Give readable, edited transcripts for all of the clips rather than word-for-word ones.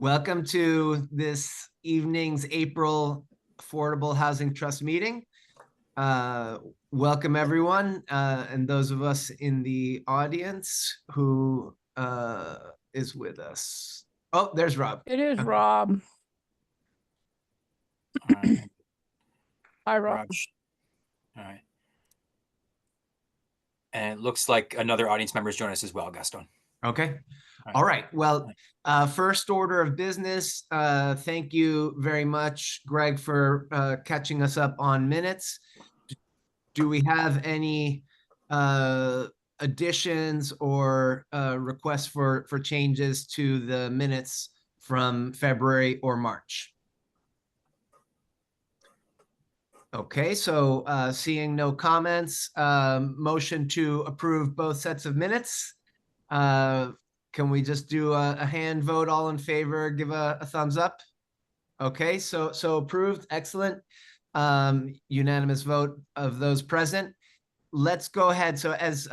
Welcome to this evening's April Affordable Housing Trust meeting. Welcome everyone, and those of us in the audience who is with us. Oh, there's Rob. It is Rob. Hi, Rob. All right. And it looks like another audience member is joining us as well, Gaston. Okay. All right. Well, first order of business, thank you very much, Greg, for catching us up on minutes. Do we have any additions or requests for changes to the minutes from February or March? Okay, so seeing no comments, motion to approve both sets of minutes. Can we just do a hand vote? All in favor, give a thumbs up. Okay, so approved. Excellent. Unanimous vote of those present. Let's go ahead. So as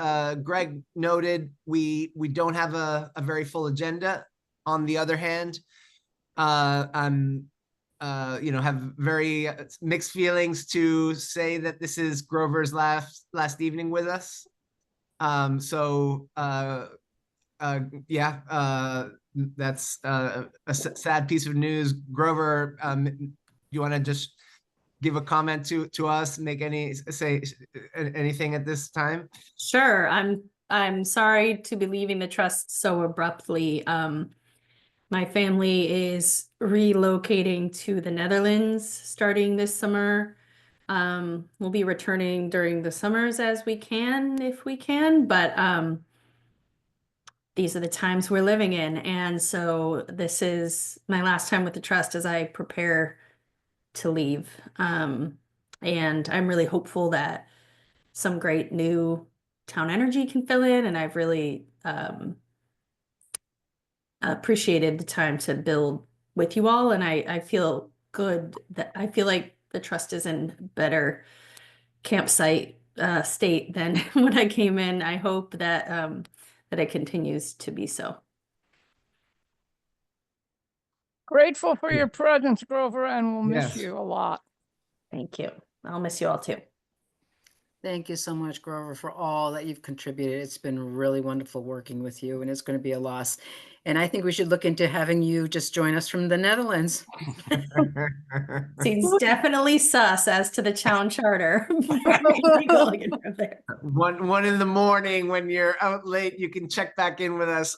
Greg noted, we don't have a very full agenda. On the other hand, I'm have very mixed feelings to say that this is Grover's last evening with us. That's a sad piece of news. Grover, you want to just give a comment to us, make say anything at this time? Sure. I'm sorry to be leaving the trust so abruptly. My family is relocating to the Netherlands starting this summer. We'll be returning during the summers as we can, if we can, but these are the times we're living in. And so this is my last time with the trust as I prepare to leave. And I'm really hopeful that some great new town energy can fill in. And I've really appreciated the time to build with you all. And I feel good that I feel like the trust is in better campsite state than when I came in. I hope that that it continues to be so. Grateful for your presence, Grover, and we'll miss Yes. you a lot. Thank you. I'll miss you all too. Thank you so much, Grover, for all that you've contributed. It's been really wonderful working with you, and it's going to be a loss. And I think we should look into having you just join us from the Netherlands. Seems definitely sus as to the town charter. One in the morning when you're out late, you can check back in with us.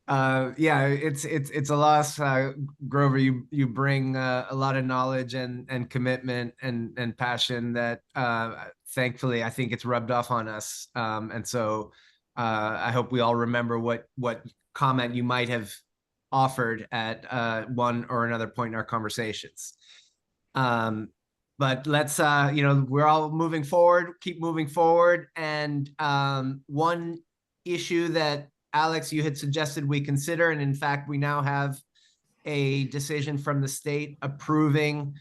Yeah, it's a loss. Grover, you bring a lot of knowledge and commitment and passion that thankfully I think it's rubbed off on us. And so I hope we all remember what comment you might have offered at one or another point in our conversations. But let's we're all moving forward, keep moving forward. And one issue that Alex, you had suggested we consider, and in fact, we now have a decision from the state approving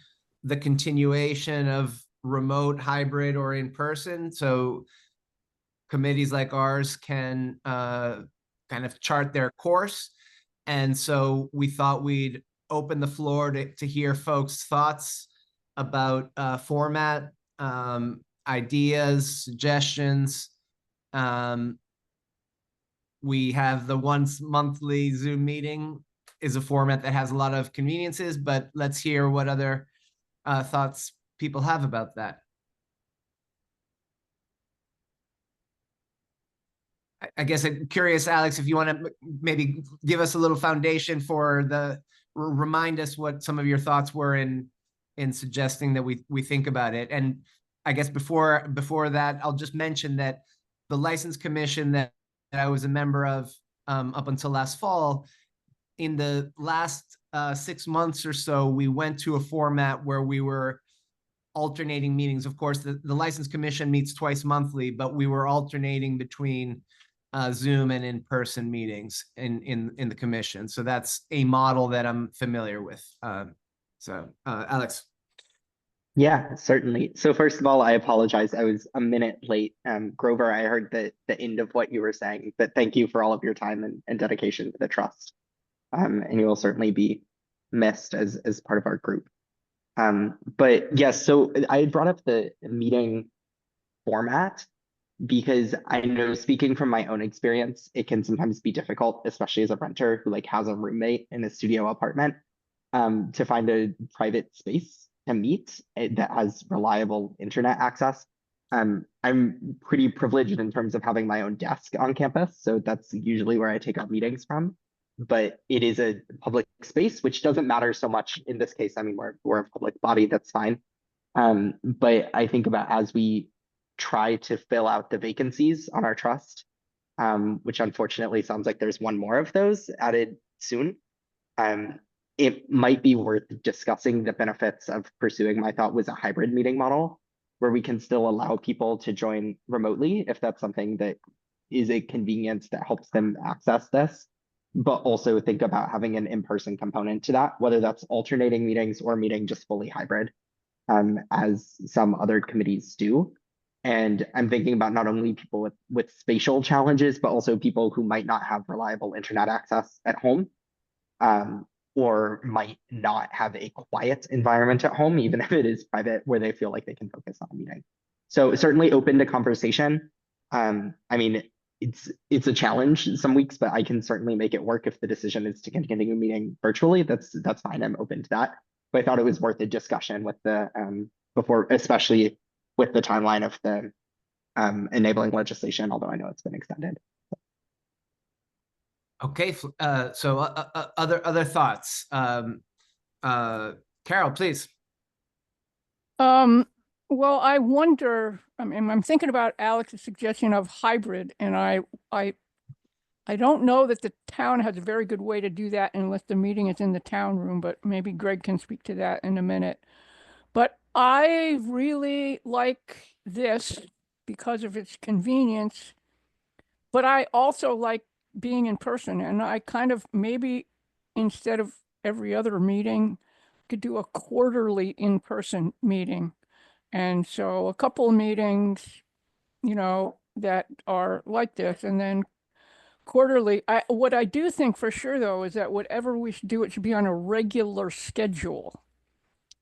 the continuation of remote, hybrid, or in person. So committees like ours can kind of chart their course. And so we thought we'd open the floor to hear folks' thoughts about format, ideas, suggestions. We have the once monthly Zoom meeting is a format that has a lot of conveniences, but let's hear what other thoughts people have about that. I guess I'm curious, Alex, if you want to maybe give us a little foundation for remind us what some of your thoughts were in suggesting that we think about it. And I guess before that, I'll just mention that the License Commission that I was a member of up until last fall, in the last 6 months or so, we went to a format where we were alternating meetings. Of course, the License Commission meets twice monthly, but we were alternating between Zoom and in-person meetings in the commission. So that's a model that I'm familiar with. Alex. Yeah, certainly. So first of all, I apologize. I was a minute late. Grover, I heard the end of what you were saying, but thank you for all of your time and dedication to the trust. and you will certainly be missed as part of our group. But yes, so I had brought up the meeting format because I know, speaking from my own experience, it can sometimes be difficult, especially as a renter who like has a roommate in a studio apartment, to find a private space to meet that has reliable internet access. I'm pretty privileged in terms of having my own desk on campus, so that's usually where I take our meetings from. But it is a public space, which doesn't matter so much in this case. I mean, we're a public body, that's fine. But I think about as we try to fill out the vacancies on our trust, which unfortunately sounds like there's one more of those added soon. It might be worth discussing the benefits of pursuing, my thought was a hybrid meeting model where we can still allow people to join remotely if that's something that is a convenience that helps them access this, but also think about having an in-person component to that, whether that's alternating meetings or meeting just fully hybrid, as some other committees do. And I'm thinking about not only people with spatial challenges, but also people who might not have reliable internet access at home, or might not have a quiet environment at home, even if it is private, where they feel like they can focus on a meeting. So certainly open to conversation. I mean, it's a challenge some weeks, but I can certainly make it work if the decision is to continue meeting virtually. That's fine. I'm open to that. But I thought it was worth a discussion with the before, especially with the timeline of the enabling legislation, although I know it's been extended. Okay, so other thoughts? Carol, please. Well, I wonder, I mean, I'm thinking about Alex's suggestion of hybrid, and I don't know that the town has a very good way to do that unless the meeting is in the town room, but maybe Greg can speak to that in a minute. But I really like this because of its convenience, but I also like being in person, and I kind of maybe instead of every other meeting, could do a quarterly in-person meeting. And so a couple of meetings, you know, that are like this, and then quarterly. What I do think for sure though is that whatever we should do, it should be on a regular schedule.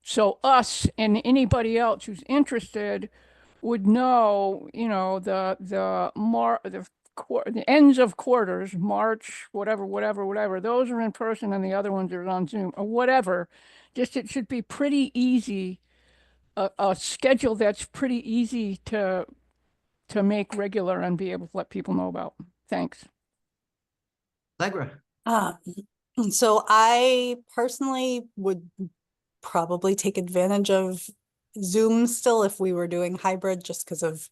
So us and anybody else who's interested would know, you know, the ends of quarters, March, whatever, those are in person and the other ones are on Zoom or whatever. Just it should be pretty easy, a schedule that's pretty easy to make regular and be able to let people know about. Thanks. Allegra. So I personally would probably take advantage of Zoom still if we were doing hybrid, just because of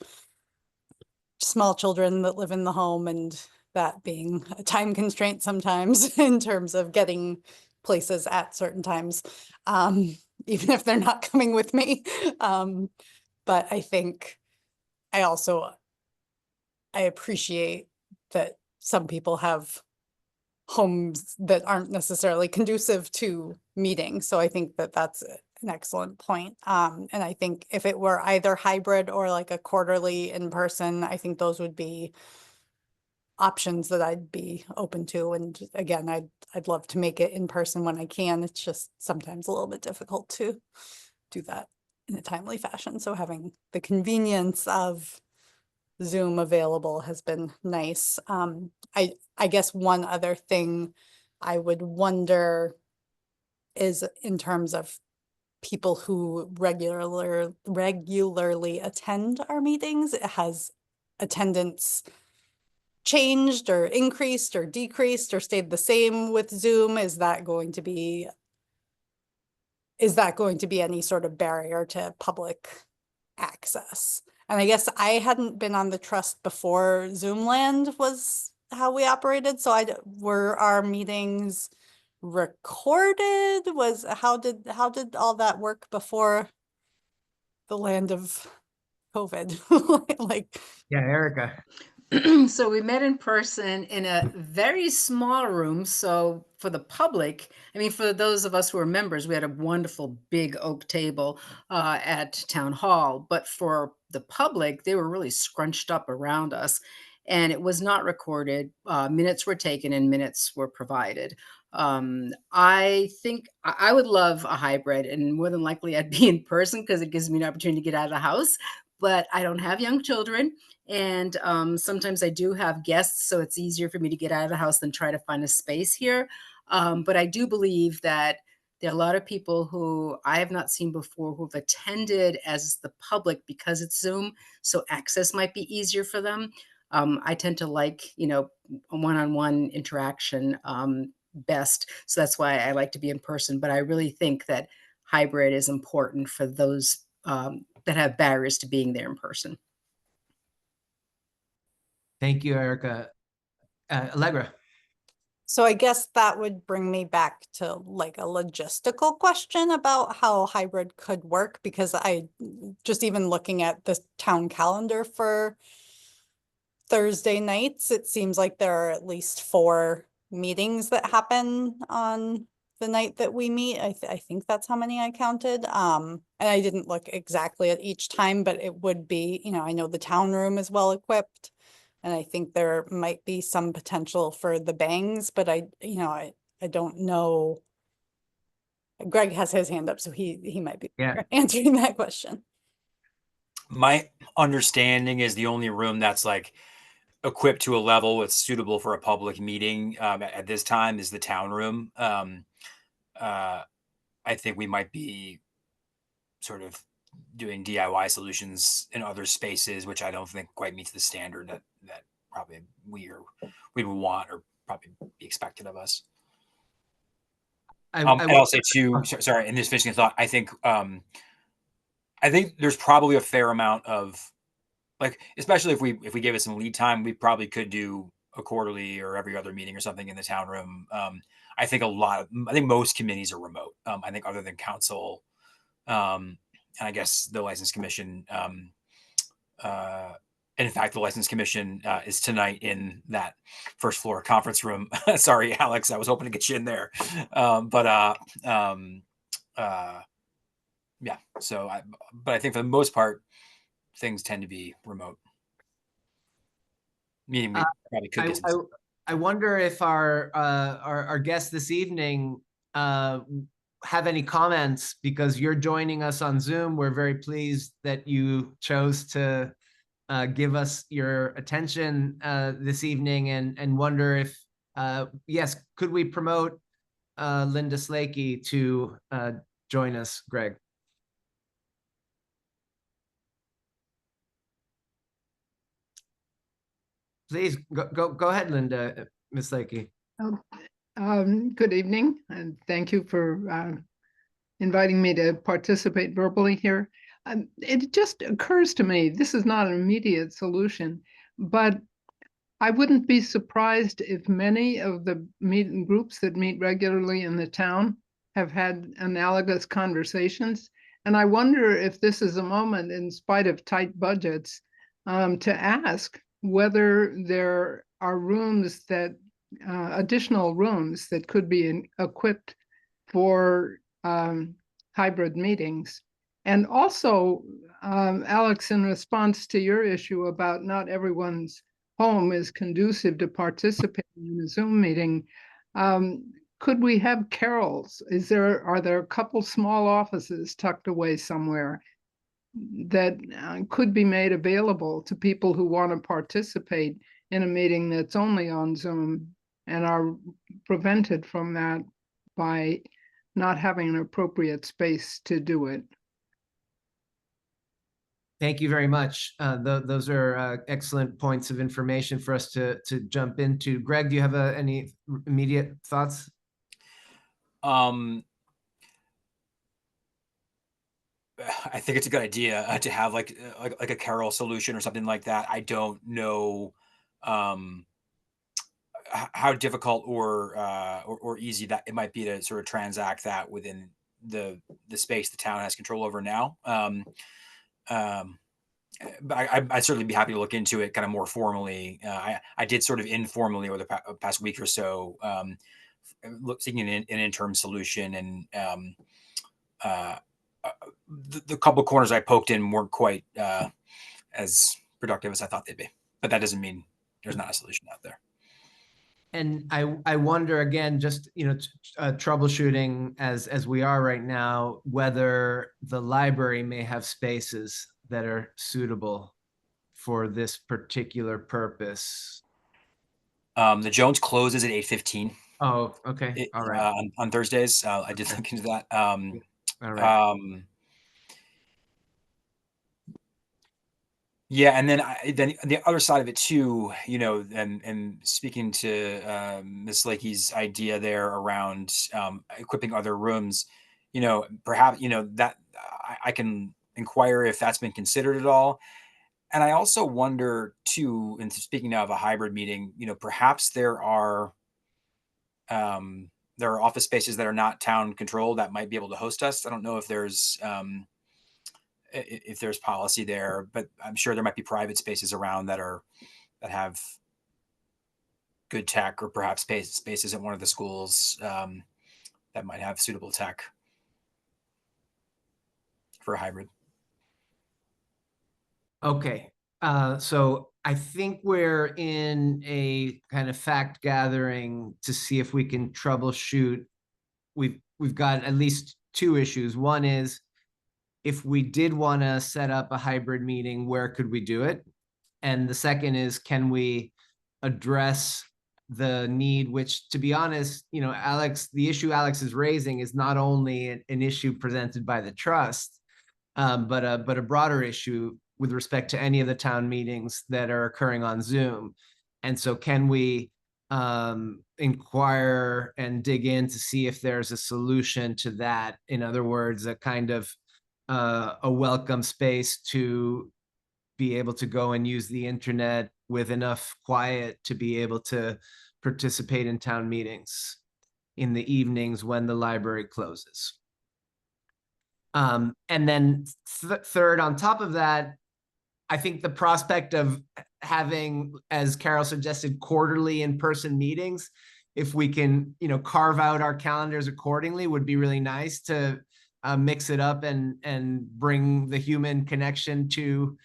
small children that live in the home and that being a time constraint sometimes in terms of getting places at certain times, even if they're not coming with me. But I think I appreciate that some people have homes that aren't necessarily conducive to meetings. So I think that that's an excellent point. And I think if it were either hybrid or like a quarterly in person, I think those would be options that I'd be open to. And again, I'd love to make it in person when I can. It's just sometimes a little bit difficult to do that in a timely fashion. So having the convenience of Zoom available has been nice. I guess one other thing I would wonder is in terms of people who regularly attend our meetings, has attendance changed or increased or decreased or stayed the same with Zoom? Is that going to be any sort of barrier to public access? And I guess I hadn't been on the trust before Zoomland was how we operated. So were our meetings recorded? How did all that work before the land of COVID? Like, Yeah, Erica. So we met in person in a very small room. So for the public, I mean, for those of us who are members, we had a wonderful big oak table at Town Hall. But for the public, they were really scrunched up around us. and it was not recorded. Minutes were taken and minutes were provided. I think I would love a hybrid, and more than likely I'd be in person because it gives me an opportunity to get out of the house. But I don't have young children, and sometimes I do have guests, so it's easier for me to get out of the house than try to find a space here. But I do believe that there are a lot of people who I have not seen before who've attended as the public because it's Zoom, so access might be easier for them. I tend to like, one-on-one interaction best. So that's why I like to be in person. But I really think that hybrid is important for those that have barriers to being there in person. Thank you, Erica. Allegra. So I guess that would bring me back to like a logistical question about how hybrid could work, because I just even looking at the town calendar for Thursday nights, it seems like there are at least 4 meetings that happen on the night that we meet. I think that's how many I counted. And I didn't look exactly at each time, but it would be, I know the town room is well equipped. And I think there might be some potential for the bangs, but I don't know. Greg has his hand up, so he might be answering that question. My understanding is the only room that's like equipped to a level it's suitable for a public meeting at this time is the town room. I think we might be sort of doing DIY solutions in other spaces, which I don't think quite meets the standard that probably we would want or probably be expected of us. I'll say too, sorry, and this finishing thought, I think there's probably a fair amount of, like, especially if we gave it some lead time, we probably could do a quarterly or every other meeting or something in the town room. I think most committees are remote. I think other than council, and I guess the license commission, in fact, the license commission is tonight in that first floor conference room. Sorry, Alex, I was hoping to get you in there. Yeah. So, but I think for the most part, things tend to be remote. Meaning we probably could get some. I wonder if our guests this evening have any comments, because you're joining us on Zoom. We're very pleased that you chose to give us your attention this evening, and wonder if, yes, could we promote Linda Slakey to join us, Greg? Please go ahead, Linda, Ms. Slakey. Good evening, and thank you for inviting me to participate verbally here. It just occurs to me, this is not an immediate solution, but I wouldn't be surprised if many of the meeting groups that meet regularly in the town have had analogous conversations. And I wonder if this is a moment, in spite of tight budgets, to ask whether there are rooms that, additional rooms that could be equipped for hybrid meetings. And also, Alex, in response to your issue about not everyone's home is conducive to participating in a Zoom meeting, could we have carols? Are there a couple small offices tucked away somewhere that could be made available to people who want to participate in a meeting that's only on Zoom and are prevented from that by not having an appropriate space to do it? Thank you very much. Those are excellent points of information for us to jump into. Greg, do you have any immediate thoughts? I think it's a good idea to have like a carol solution or something like that. I don't know how difficult or easy that it might be to sort of transact that within the space the town has control over now. But I'd certainly be happy to look into it kind of more formally. I did sort of informally over the past week or so, seeking an interim solution, and the couple of corners I poked in weren't quite as productive as I thought they'd be. But that doesn't mean there's not a solution out there. And I wonder again, just, troubleshooting as we are right now, whether the library may have spaces that are suitable for this particular purpose. The Jones closes at 8:15 Oh, okay. All right. on Thursdays. I did Okay. look into that. All right. Yeah, and then the other side of it too, and speaking to Ms. Lakey's idea there around equipping other rooms, perhaps that I can inquire if that's been considered at all. And I also wonder too, and speaking now of a hybrid meeting, perhaps there are office spaces that are not town controlled that might be able to host us. I don't know if there's policy there, but I'm sure there might be private spaces around that have good tech, or perhaps spaces at one of the schools that might have suitable tech for a hybrid. Okay. So I think we're in a kind of fact gathering to see if we can troubleshoot. We've got at least two issues. One is, if we did want to set up a hybrid meeting, where could we do it? And the second is, can we address the need, which, to be honest, Alex, the issue Alex is raising is not only an issue presented by the trust, but a broader issue with respect to any of the town meetings that are occurring on Zoom. And so can we inquire and dig in to see if there's a solution to that? In other words, a kind of a welcome space to be able to go and use the internet with enough quiet to be able to participate in town meetings in the evenings when the library closes. And then third, on top of that, I think the prospect of having, as Carol suggested, quarterly in-person meetings, if we can, carve out our calendars accordingly, would be really nice to mix it up and bring the human connection to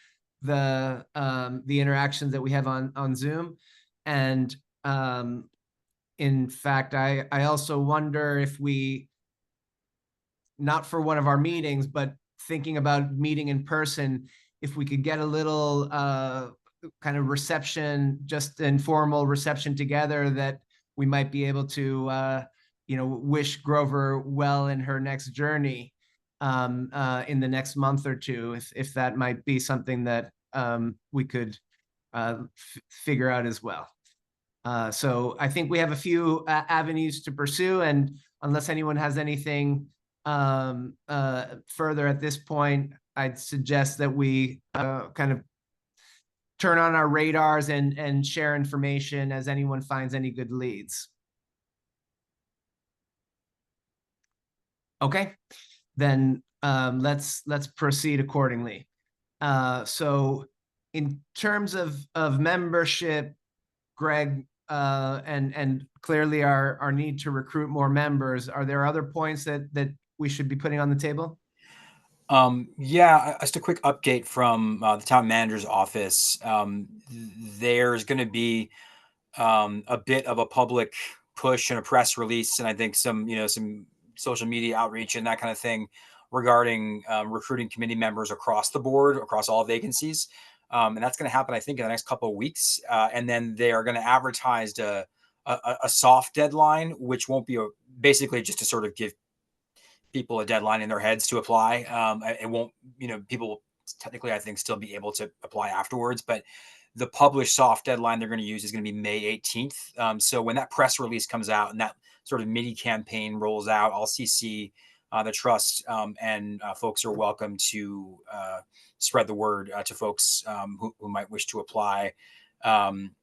the interactions that we have on Zoom. And in fact, I also wonder if we, not for one of our meetings, but thinking about meeting in person, if we could get a little kind of reception, just informal reception together, that we might be able to, wish Grover well in her next journey in the next month or two, if that might be something that we could figure out as well. So I think we have a few avenues to pursue, and unless anyone has anything further at this point, I'd suggest that we kind of turn on our radars and share information as anyone finds any good leads. Okay, then let's proceed accordingly. So in terms of membership, Greg, and clearly our need to recruit more members, are there other points that we should be putting on the table? Yeah, just a quick update from the town manager's office. There's going to be a bit of a public push and a press release, and I think some social media outreach and that kind of thing regarding recruiting committee members across the board, across all vacancies. And that's going to happen, I think, in the next couple of weeks. And then they are going to advertise a soft deadline, which won't be basically just to sort of give people a deadline in their heads to apply. It won't, people will technically, I think, still be able to apply afterwards, but the published soft deadline they're going to use is going to be May 18th. So when that press release comes out and that sort of mini campaign rolls out, I'll CC the trust, and folks are welcome to spread the word to folks who might wish to apply. And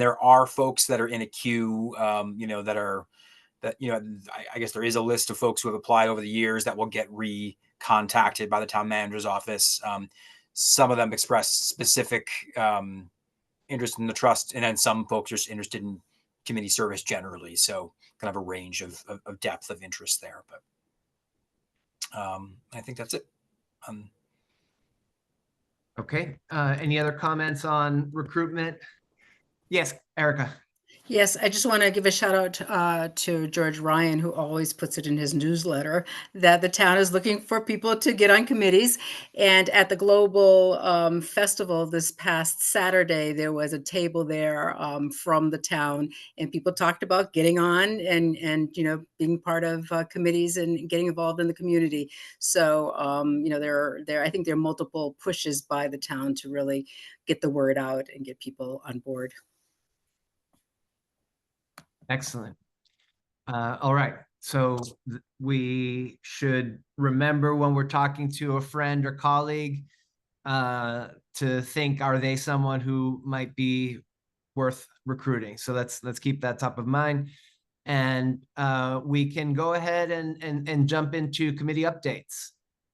there are folks that are in a queue, I guess there is a list of folks who have applied over the years that will get recontacted by the town manager's office. Some of them expressed specific interest in the trust, and then some folks are just interested in committee service generally. So kind of a range of depth of interest there. But I think that's it. Okay. Any other comments on recruitment? Yes, Erica. Yes, I just want to give a shout out to George Ryan, who always puts it in his newsletter that the town is looking for people to get on committees. And at the Global Festival this past Saturday, there was a table there from the town, and people talked about getting on and being part of committees and getting involved in the community. So I think there are multiple pushes by the town to really get the word out and get people on board. Excellent. All right. So we should remember when we're talking to a friend or colleague to think, are they someone who might be worth recruiting? So let's keep that top of mind. And we can go ahead and jump into committee updates.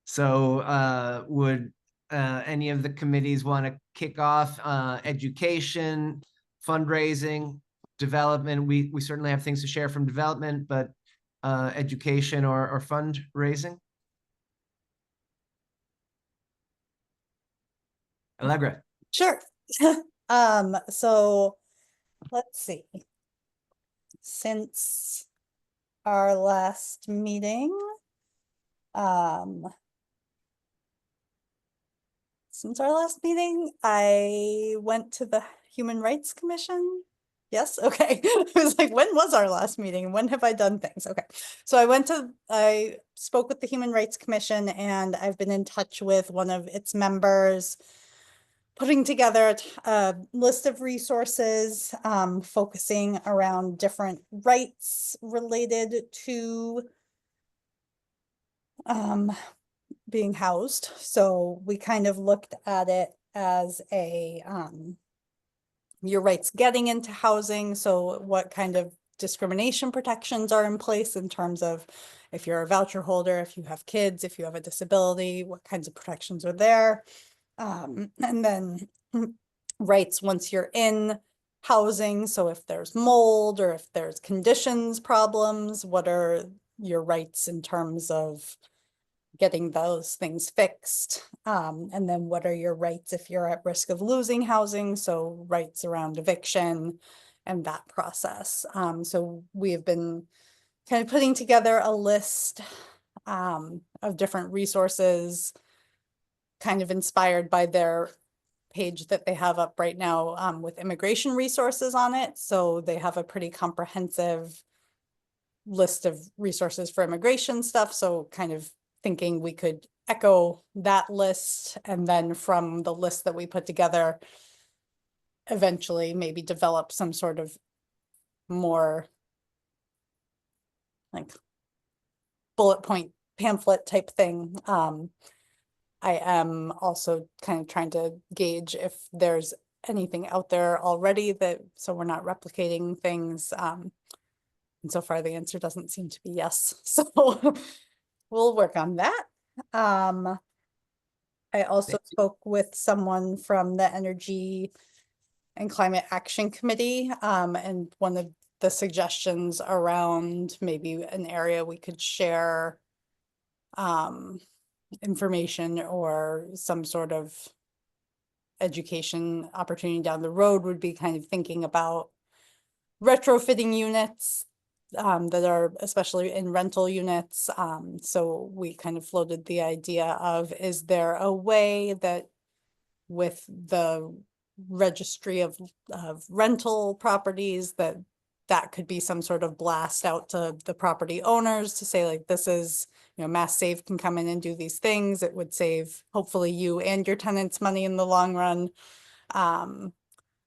So would any of the committees want to kick off education, fundraising, development? We certainly have things to share from development, but education or fundraising? Allegra. Sure. So let's see. Since our last meeting, I went to the Human Rights Commission. Yes, okay. I was like, when was our last meeting? When have I done things? Okay. So I spoke with the Human Rights Commission, and I've been in touch with one of its members, putting together a list of resources, focusing around different rights related to being housed. So we kind of looked at it as your rights getting into housing. So what kind of discrimination protections are in place in terms of if you're a voucher holder, if you have kids, if you have a disability, what kinds of protections are there? And then rights once you're in housing. So if there's mold or if there's conditions problems, what are your rights in terms of getting those things fixed? And then what are your rights if you're at risk of losing housing? So rights around eviction and that process. So we have been kind of putting together a list of different resources, kind of inspired by their page that they have up right now with immigration resources on it. So they have a pretty comprehensive list of resources for immigration stuff. So kind of thinking we could echo that list, and then from the list that we put together, eventually maybe develop some sort of more like bullet point pamphlet type thing. I am also kind of trying to gauge if there's anything out there already so we're not replicating things. And so far the answer doesn't seem to be yes. So we'll work on that. I also spoke with someone from the Energy and Climate Action Committee, and one of the suggestions around maybe an area we could share information or some sort of education opportunity down the road would be kind of thinking about retrofitting units that are especially in rental units. So we kind of floated the idea of, is there a way that with the registry of rental properties that could be some sort of blast out to the property owners to say, like, this is, Mass Save can come in and do these things. It would save hopefully you and your tenants money in the long run.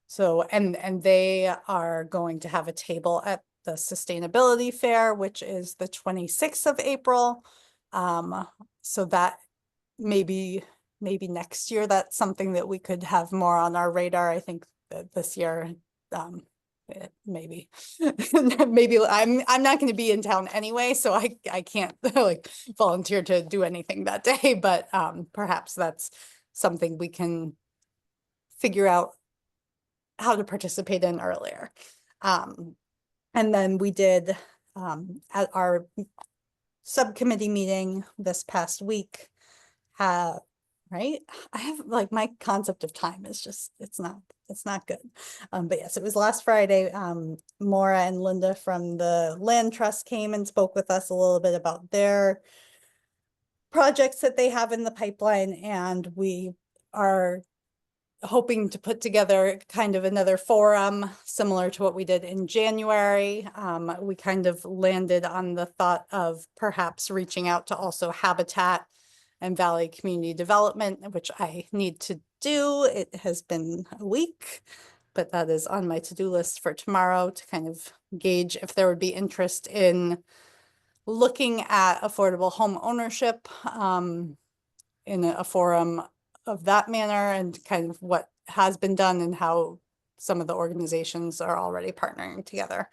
So, and they are going to have a table at the Sustainability Fair, which is the 26th of April. So that maybe next year, that's something that we could have more on our radar. I think that this year, maybe I'm not going to be in town anyway, so I can't like volunteer to do anything that day, but perhaps that's something we can figure out how to participate in earlier. And then we did at our subcommittee meeting this past week, right? I have like my concept of time is just, it's not it's not good. But yes, it was last Friday. Maura and Linda from the Land Trust came and spoke with us a little bit about their projects that they have in the pipeline, and we are hoping to put together kind of another forum similar to what we did in January. We kind of landed on the thought of perhaps reaching out to also Habitat and Valley Community Development, which I need to do. It has been a week, but that is on my to-do list for tomorrow to kind of gauge if there would be interest in looking at affordable home ownership in a forum of that manner, and kind of what has been done and how some of the organizations are already partnering together.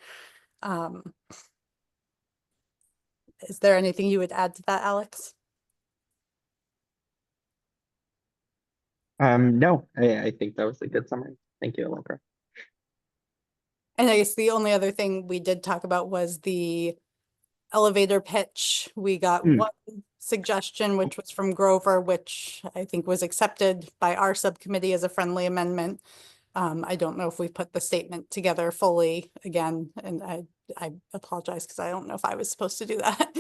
Is there anything you would add to that, Alex? No, I think that was a good summary. Thank you, Allegra. And I guess the only other thing we did talk about was the elevator pitch. We got one suggestion, which was from Grover, which I think was accepted by our subcommittee as a friendly amendment. I don't know if we put the statement together fully again, and I apologize because I don't know if I was supposed to do that.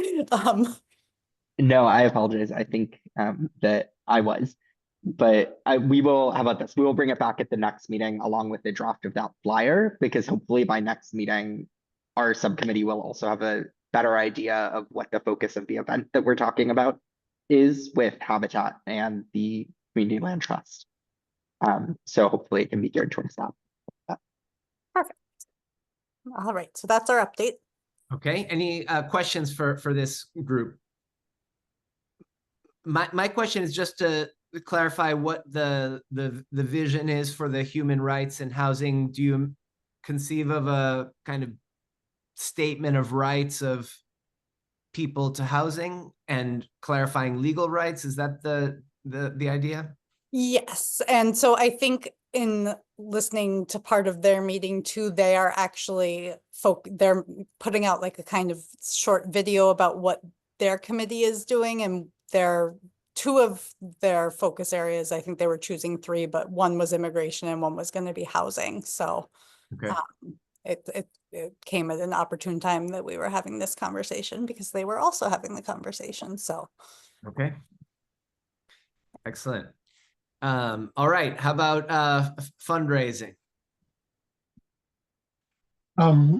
No, I apologize. I think that I was, but we will, how about this? We will bring it back at the next meeting along with the draft of that flyer, because hopefully by next meeting, our subcommittee will also have a better idea of what the focus of the event that we're talking about is with Habitat and the Community Land Trust. So hopefully it can be geared towards that. Perfect. All right, so that's our update. Okay, any questions for this group? My question is just to clarify what the vision is for the human rights and housing. Do you conceive of a kind of statement of rights of people to housing and clarifying legal rights? Is that the idea? Yes, and so I think in listening to part of their meeting too, they are actually they're putting out like a kind of short video about what their committee is doing, and two of their focus areas. I think they were choosing three, but one was immigration and one was going to be housing. So Okay. It came at an opportune time that we were having this conversation, because they were also having the conversation. So Okay. Excellent. All right. How about fundraising? I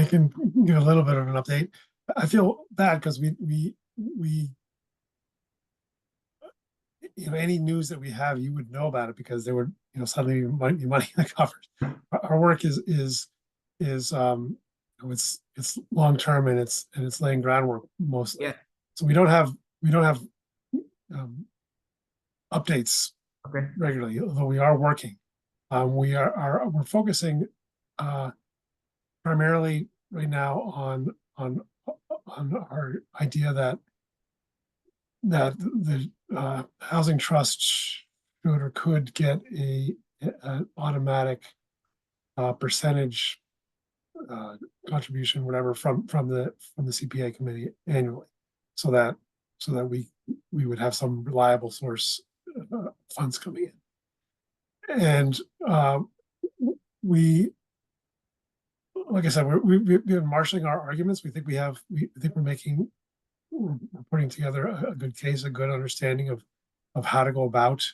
can give a little bit of an update. I feel bad because we any news that we have, you would know about it, because there would suddenly might be money in the coffers. Our work is it's long term, and it's laying groundwork mostly. Yeah. So we don't have updates regularly, although we are working. We're focusing primarily right now on our idea that the housing trust should or could get an automatic percentage contribution, whatever, from the CPA committee annually, so that we would have some reliable source of funds coming in. And we, like I said, we've been marshaling our arguments. We think we're putting together a good case, a good understanding of how to go about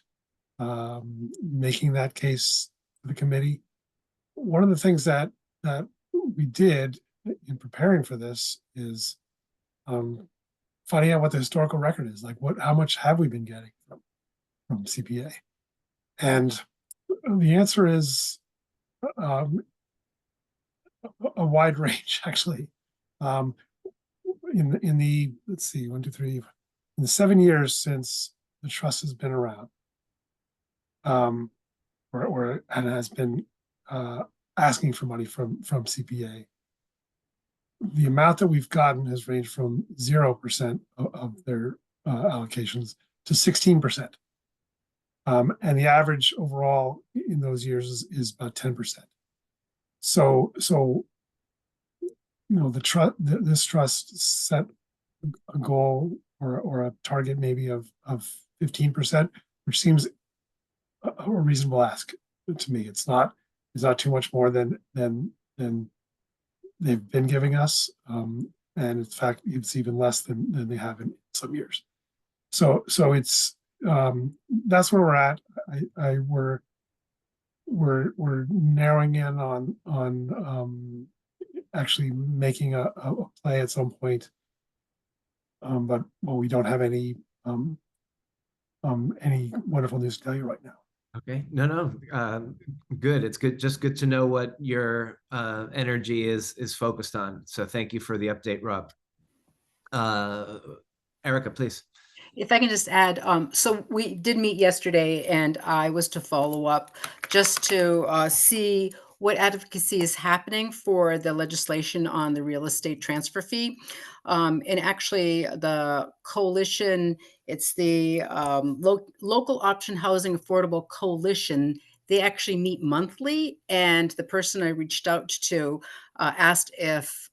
making that case to the committee. One of the things that we did in preparing for this is finding out what the historical record is, like how much have we been getting from CPA, and the answer is a wide range, actually. In the let's see, 1, 2, 3, in the 7 years since the trust has been around, or and has been asking for money from CPA, the amount that we've gotten has ranged from 0% of their allocations to 16%. And the average overall in those years is about 10%. So this trust set a goal or a target maybe of 15%, which seems a reasonable ask to me. It's not too much more than they've been giving us. And in fact, it's even less than they have in some years. So it's that's where we're at. We're narrowing in on actually making a play at some point. But we don't have any wonderful news to tell you right now. Okay, no, good. It's good, just good to know what your energy is focused on. So thank you for the update, Rob. Erica, please. If I can just add, so we did meet yesterday and I was to follow up just to see what advocacy is happening for the legislation on the real estate transfer fee. And actually the coalition, it's the Local Option Housing Affordable Coalition. They actually meet monthly, and the person I reached out to asked if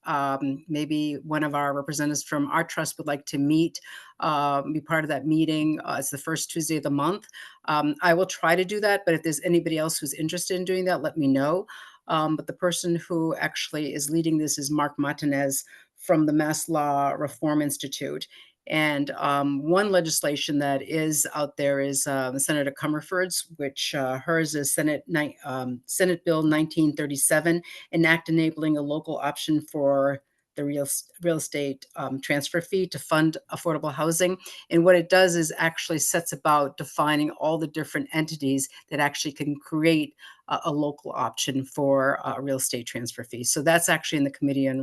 maybe one of our representatives from our trust would like to meet, be part of that meeting. It's the first Tuesday of the month. I will try to do that, but if there's anybody else who's interested in doing that, let me know. But the person who actually is leading this is Mark Martinez from the Mass Law Reform Institute. And one legislation that is out there is Senator Comerford's, which hers is Senate Bill 1937, an act enabling a local option for the real estate transfer fee to fund affordable housing. And what it does is actually sets about defining all the different entities that actually can create a local option for a real estate transfer fee. So that's actually in the Committee on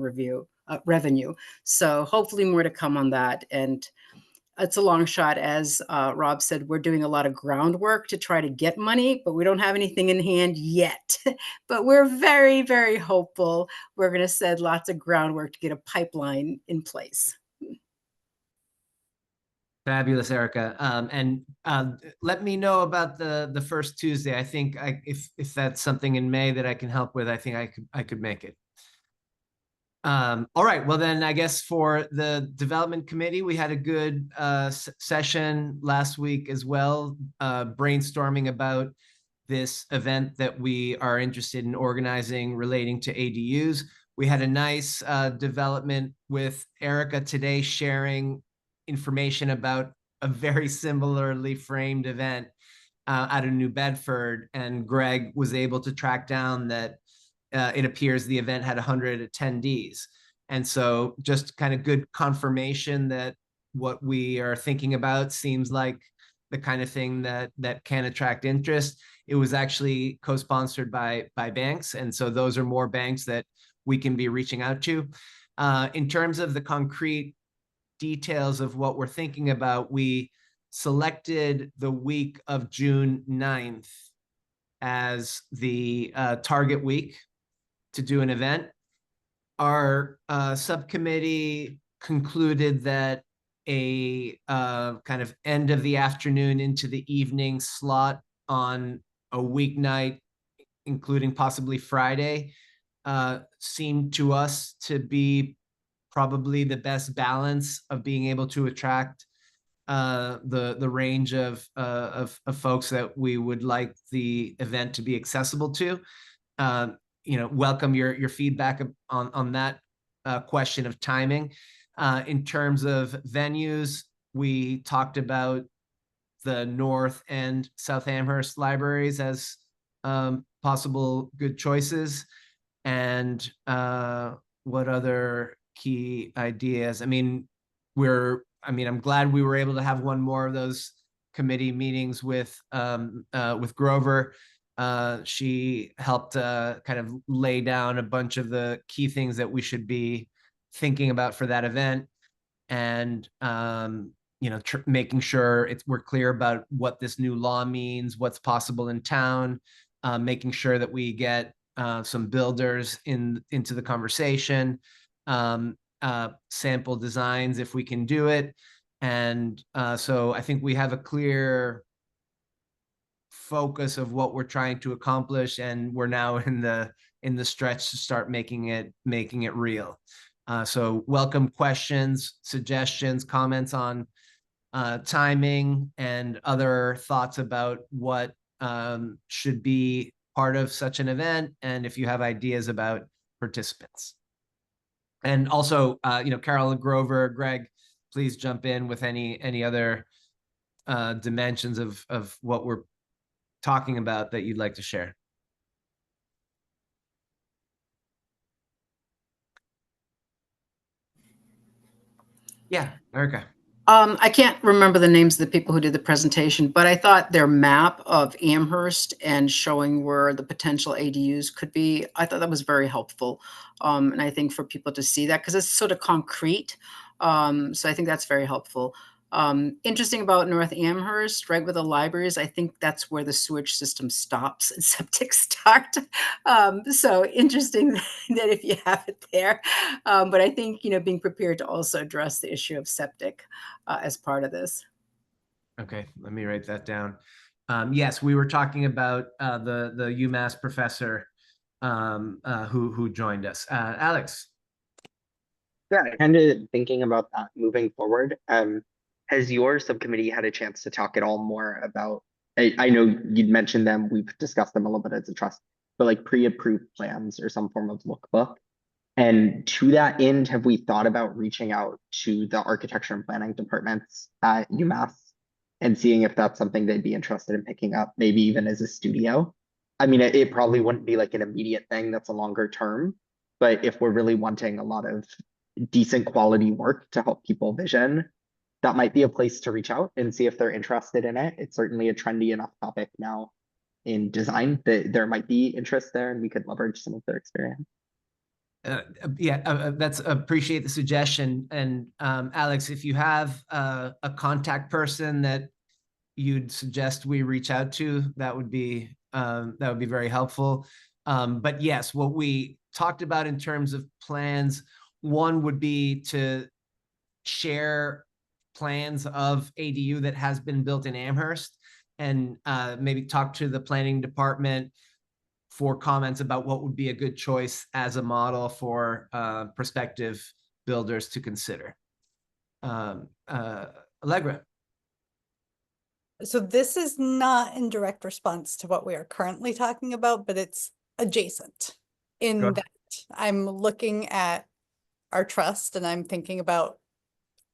Revenue. So hopefully more to come on that. And it's a long shot. As Rob said, we're doing a lot of groundwork to try to get money, but we don't have anything in hand yet. But we're very, very hopeful. We're going to set lots of groundwork to get a pipeline in place. Fabulous, Erica. And let me know about the first Tuesday. I think if that's something in May that I can help with, I think I could make it. All right, well then I guess for the development committee, we had a good session last week as well, brainstorming about this event that we are interested in organizing relating to ADUs. We had a nice development with Erica today, sharing information about a very similarly framed event out of New Bedford, and Greg was able to track down that it appears the event had 100 attendees. And so just kind of good confirmation that what we are thinking about seems like the kind of thing that can attract interest. It was actually co-sponsored by banks. And so those are more banks that we can be reaching out to. In terms of the concrete details of what we're thinking about, we selected the week of June 9th as the target week to do an event. Our subcommittee concluded that a kind of end of the afternoon into the evening slot on a weeknight, including possibly Friday, seemed to us to be probably the best balance of being able to attract the range of folks that we would like the event to be accessible to. Welcome your feedback on that question of timing. In terms of venues, we talked about the North and South Amherst libraries as possible good choices. And what other key ideas? I'm glad we were able to have one more of those committee meetings with Grover. She helped kind of lay down a bunch of the key things that we should be thinking about for that event, and making sure we're clear about what this new law means, what's possible in town, making sure that we get some builders into the conversation, sample designs if we can do it. And so I think we have a clear focus of what we're trying to accomplish, and we're now in the stretch to start making it real. So welcome questions, suggestions, comments on timing, and other thoughts about what should be part of such an event, and if you have ideas about participants. And also, Carol Grover, Greg, please jump in with any other dimensions of what we're talking about that you'd like to share. Yeah, Erica. I can't remember the names of the people who did the presentation, but I thought their map of Amherst and showing where the potential ADUs could be, I thought that was very helpful. And I think for people to see that, because it's sort of concrete. So I think that's very helpful. Interesting about North Amherst, right where the library is, I think that's where the sewage system stops and septic start. So interesting that if you have it there. But I think, being prepared to also address the issue of septic as part of this. Okay, let me write that down. Yes, we were talking about the UMass professor who joined us. Alex. Yeah, kind of thinking about that moving forward. Has your subcommittee had a chance to talk at all more about, I know you'd mentioned them, we've discussed them a little bit as a trust, but like pre-approved plans or some form of lookbook? And to that end, have we thought about reaching out to the architecture and planning departments at UMass and seeing if that's something they'd be interested in picking up, maybe even as a studio? I mean, it probably wouldn't be like an immediate thing, that's a longer term, but if we're really wanting a lot of decent quality work to help people vision, that might be a place to reach out and see if they're interested in it. It's certainly a trendy enough topic now in design that there might be interest there, and we could leverage some of their experience. That's appreciate the suggestion. And Alex, if you have a contact person that you'd suggest we reach out to, that would be very helpful. But yes, what we talked about in terms of plans, one would be to share plans of ADU that has been built in Amherst, and maybe talk to the planning department for comments about what would be a good choice as a model for prospective builders to consider. Allegra. So this is not in direct response to what we are currently talking about, but it's adjacent in that I'm looking at our trust and I'm thinking about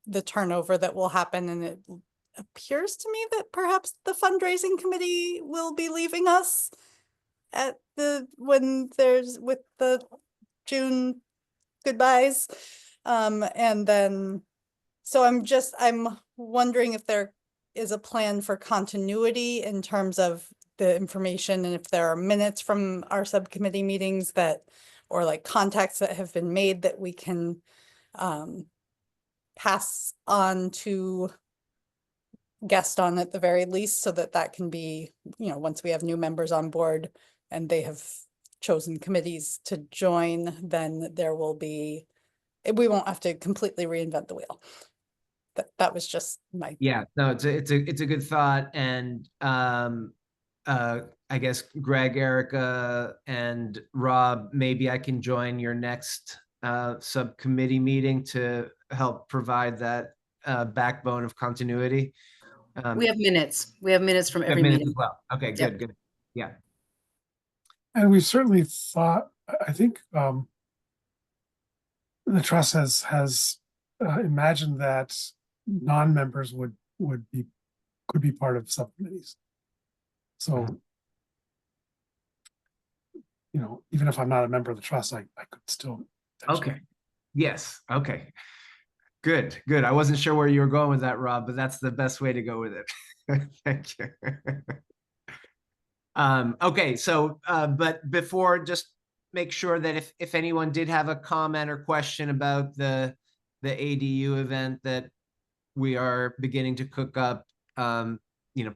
the turnover that will happen, and it appears to me that perhaps the fundraising committee will be leaving us at with the June goodbyes. And then, so I'm wondering if there is a plan for continuity in terms of the information, and if there are minutes from our subcommittee meetings or like contacts that have been made that we can pass on to Gaston at the very least, so that can be, once we have new members on board and they have chosen committees to join, then we won't have to completely reinvent the wheel. That was just my. Yeah, no, it's a good thought. And I guess Greg, Erica, and Rob, maybe I can join your next subcommittee meeting to help provide that backbone of continuity. We have minutes. We have minutes from every meeting as well. Okay, good, Yep. good. Yeah. And we certainly thought, I think the trust has imagined that non-members could be part of subcommittees. So, even if I'm not a member of the trust, I could still. Okay. Yes. Okay. Good. Good. I wasn't sure where you were going with that, Rob, but that's the best way to go with it. Thank you. Okay. So, but before, just make sure that if anyone did have a comment or question about the ADU event that we are beginning to cook up,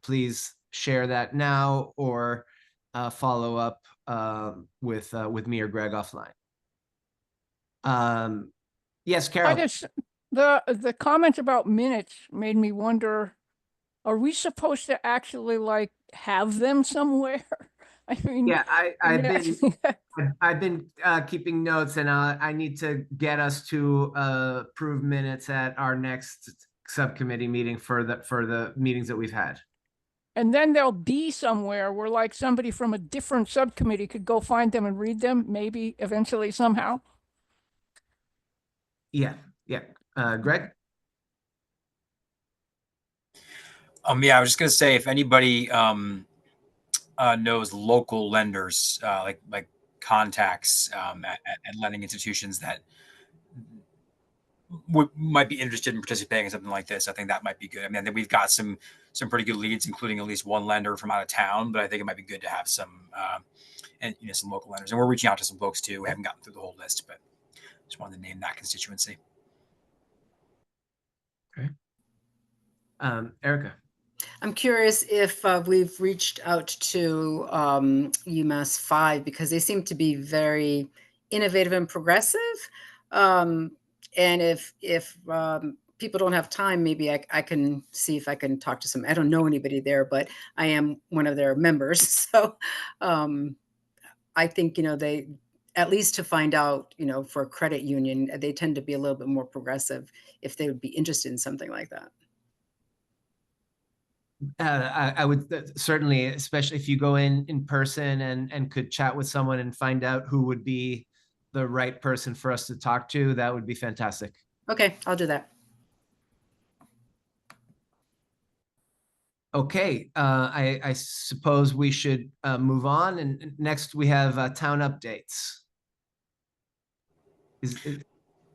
please share that now, or follow up with me or Greg offline. Yes, Carol. The comments about minutes made me wonder, are we supposed to actually like have them somewhere? I mean, yeah, I've been keeping notes, and I need to get us to approve minutes at our next subcommittee meeting for the meetings that we've had. And then they'll be somewhere where like somebody from a different subcommittee could go find them and read them, maybe eventually somehow. Yeah, yeah. Greg? Yeah, I was just gonna say, if anybody knows local lenders, like contacts at lending institutions that might be interested in participating in something like this, I think that might be good. I mean, I think we've got some pretty good leads, including at least one lender from out of town. But I think it might be good to have some and some local lenders. And we're reaching out to some folks too. We haven't gotten through the whole list, but just wanted to name that constituency. Okay. Erica? I'm curious if we've reached out to UMass 5 because they seem to be very innovative and progressive. And if people don't have time, maybe I can see if I can talk to some. I don't know anybody there, but I am one of their members. So I think, they, at least to find out, for a credit union, they tend to be a little bit more progressive if they would be interested in something like that. I would certainly, especially if you go in person and could chat with someone and find out who would be the right person for us to talk to, that would be fantastic. Okay, I'll do that. Okay, I suppose we should move on. And next we have town updates.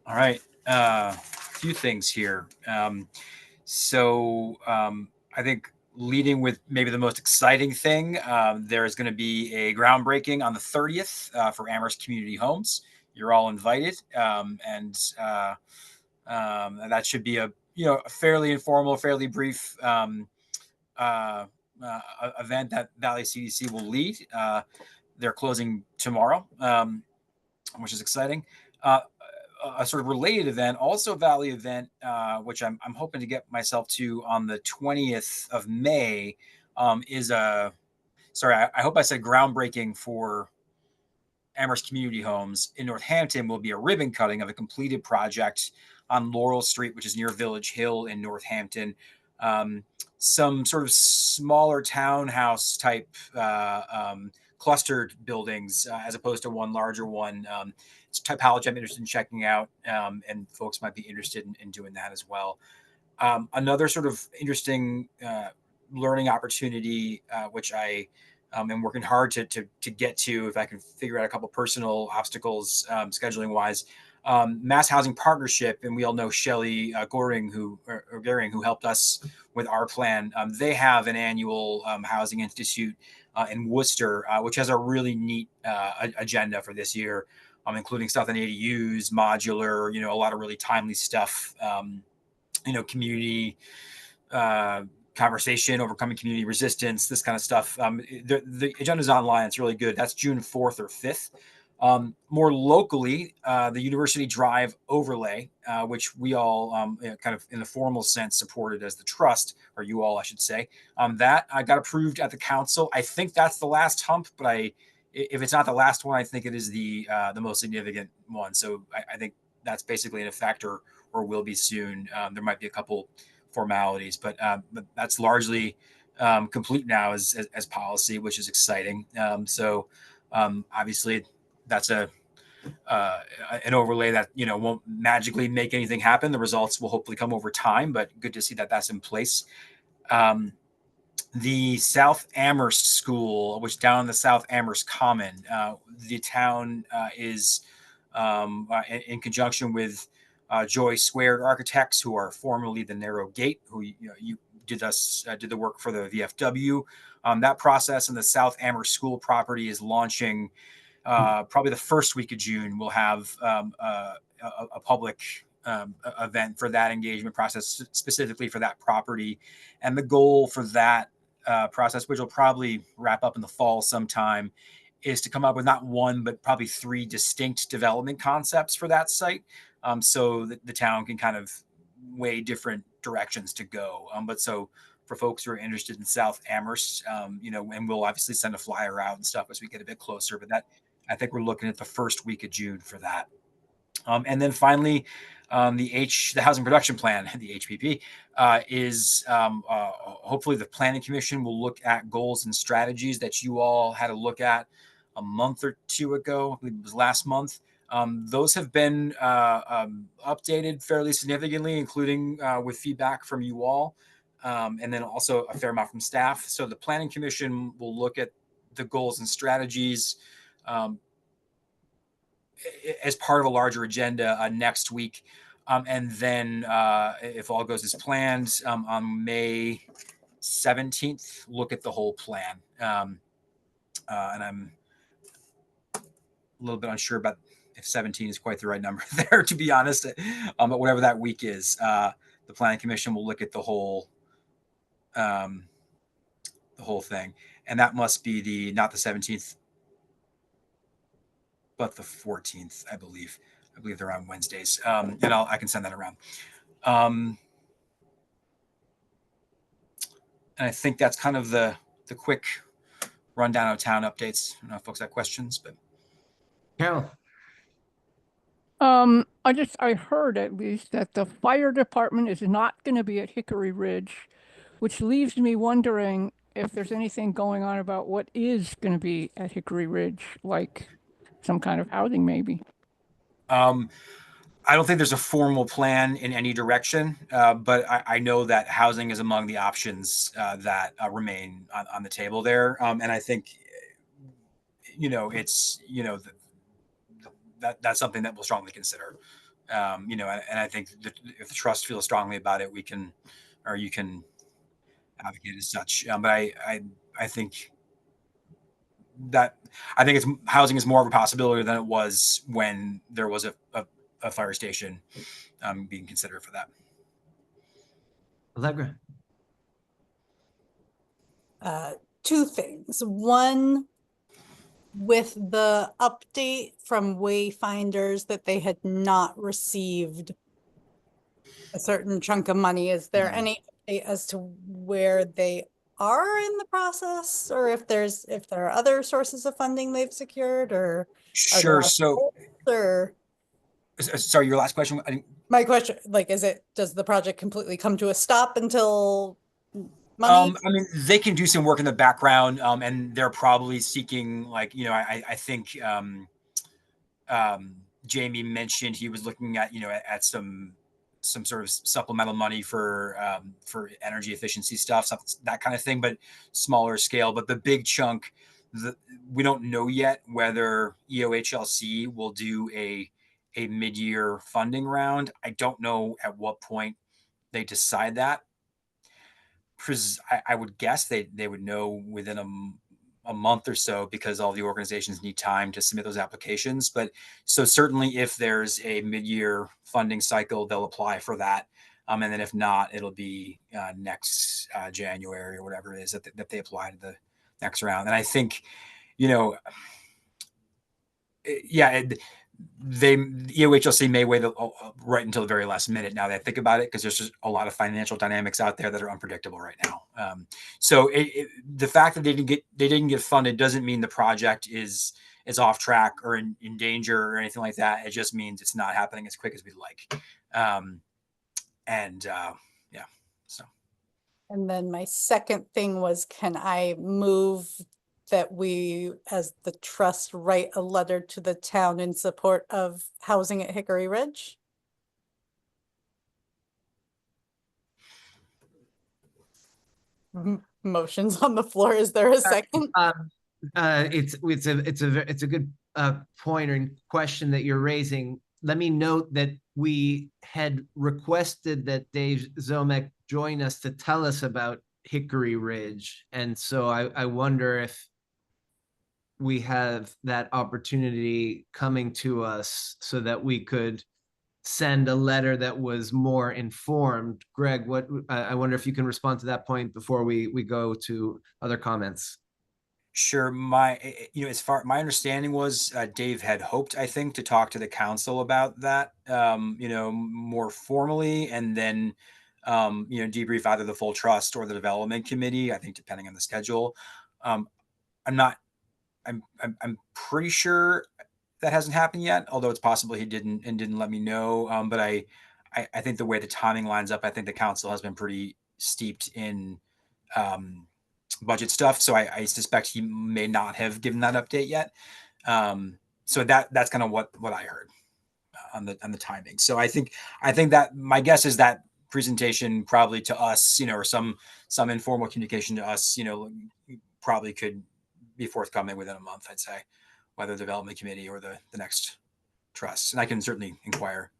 All right, a few things here. I think leading with maybe the most exciting thing, there is going to be a groundbreaking on the 30th for Amherst Community Homes. You're all invited, and that should be a fairly informal, fairly brief event that Valley CDC will lead. They're closing tomorrow, which is exciting. A sort of related event, also a Valley event, which I'm hoping to get myself to on the 20th of May, is a, sorry, I hope I said groundbreaking for Amherst Community Homes in Northampton. Will be a ribbon cutting of a completed project on Laurel Street, which is near Village Hill in Northampton. Some sort of smaller townhouse type clustered buildings as opposed to one larger one. It's typology I'm interested in checking out, and folks might be interested in doing that as well. Another sort of interesting learning opportunity, which I am working hard to get to, if I can figure out a couple personal obstacles scheduling wise. Mass Housing Partnership, and we all know Shelley Goring, who helped us with our plan. They have an annual housing institute in Worcester, which has a really neat agenda for this year, including stuff in ADUs, modular, a lot of really timely stuff. Community conversation, overcoming community resistance, this kind of stuff. The agenda's online. It's really good. That's June 4th or 5th. More locally, the University Drive overlay, which we all kind of in the formal sense supported as the trust, or you all, I should say, that got approved at the council. I think that's the last hump, but if it's not the last one, I think it is the most significant one. So I think that's basically in effect or will be soon. There might be a couple formalities, but that's largely complete now as policy, which is exciting. Obviously that's an overlay that won't magically make anything happen. The results will hopefully come over time, but good to see that that's in place. The South Amherst School, which down in the South Amherst Common, the town is in conjunction with Joy Squared Architects, who are formerly the Narrow Gate, who you did the work for the VFW. That process in the South Amherst School property is launching probably the first week of June. We'll have a public event for that engagement process, specifically for that property. And the goal for that process, which will probably wrap up in the fall sometime, is to come up with not one, but probably 3 distinct development concepts for that site, so that the town can kind of weigh different directions to go. But so for folks who are interested in South Amherst, and we'll obviously send a flyer out and stuff as we get a bit closer, but that, I think we're looking at the first week of June for that. And then finally, the housing production plan, the HPP, is hopefully the planning commission will look at goals and strategies that you all had a look at a month or two ago. I believe it was last month. Those have been updated fairly significantly, including with feedback from you all, and then also a fair amount from staff. So the planning commission will look at the goals and strategies as part of a larger agenda next week. And then, if all goes as planned, on May 17th, look at the whole plan. And I'm a little bit unsure about if 17 is quite the right number there, to be honest. But whatever that week is, the planning commission will look at the whole thing. And that must be not the 17th, but the 14th, I believe. I believe they're on Wednesdays. And I can send that around. And I think that's kind of the quick rundown of town updates. I don't know if folks have questions, but Carol. I heard at least that the fire department is not going to be at Hickory Ridge, which leaves me wondering if there's anything going on about what is going to be at Hickory Ridge, like some kind of housing maybe. I don't think there's a formal plan in any direction, but I know that housing is among the options that remain on the table there. And I think, it's, that's something that we'll strongly consider. And I think that if the trust feels strongly about it, we can, or you can advocate as such. But I think housing is more of a possibility than it was when there was a fire station being considered for that. Allegra. Two things. One, with the update from Wayfinders that they had not received a certain chunk of money, is there any update as to where they are in the process, or if there are other sources of funding they've secured, or Sure. So, sorry, your last question. My question, does the project completely come to a stop until money? I mean, they can do some work in the background, and they're probably seeking, I think Jamie mentioned he was looking at, at some sort of supplemental money for energy efficiency stuff, that kind of thing, but smaller scale. But the big chunk, we don't know yet whether EOHLC will do a mid-year funding round. I don't know at what point they decide that. I would guess they would know within a month or so, because all the organizations need time to submit those applications. But so certainly if there's a mid-year funding cycle, they'll apply for that. And then if not, it'll be next January or whatever it is that they apply to the next round. And I think, EOHLC may wait right until the very last minute now that I think about it, because there's just a lot of financial dynamics out there that are unpredictable right now. So the fact that they didn't get funded doesn't mean the project is off track or in danger or anything like that. It just means it's not happening as quick as we'd like. So. And then my second thing was, can I move that we, as the trust, write a letter to the town in support of housing at Hickory Ridge? Motions on the floor. Is there a second? It's a good point or question that you're raising. Let me note that we had requested that Dave Zomek join us to tell us about Hickory Ridge, and so I wonder if we have that opportunity coming to us so that we could send a letter that was more informed. Greg, I wonder if you can respond to that point before we go to other comments. Sure. My understanding was Dave had hoped, I think, to talk to the council about that, more formally, and then, debrief either the full trust or the development committee, I think, depending on the schedule. I'm pretty sure that hasn't happened yet, although it's possible he didn't let me know. But I think the way the timing lines up, I think the council has been pretty steeped in budget stuff. So I suspect he may not have given that update yet. So that's kind of what I heard on the timing. So I think that my guess is that presentation probably to us, or some informal communication to us, probably could be forthcoming within a month, I'd say, whether the development committee or the next trust. And I can certainly inquire.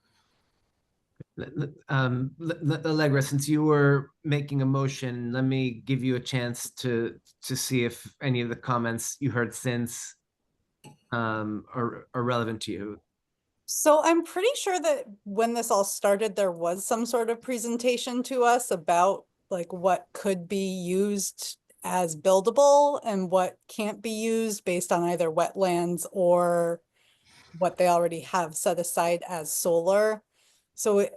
Allegra, since you were making a motion, let me give you a chance to see if any of the comments you heard since are relevant to you. So I'm pretty sure that when this all started, there was some sort of presentation to us about like what could be used as buildable and what can't be used based on either wetlands or what they already have set aside as solar. So,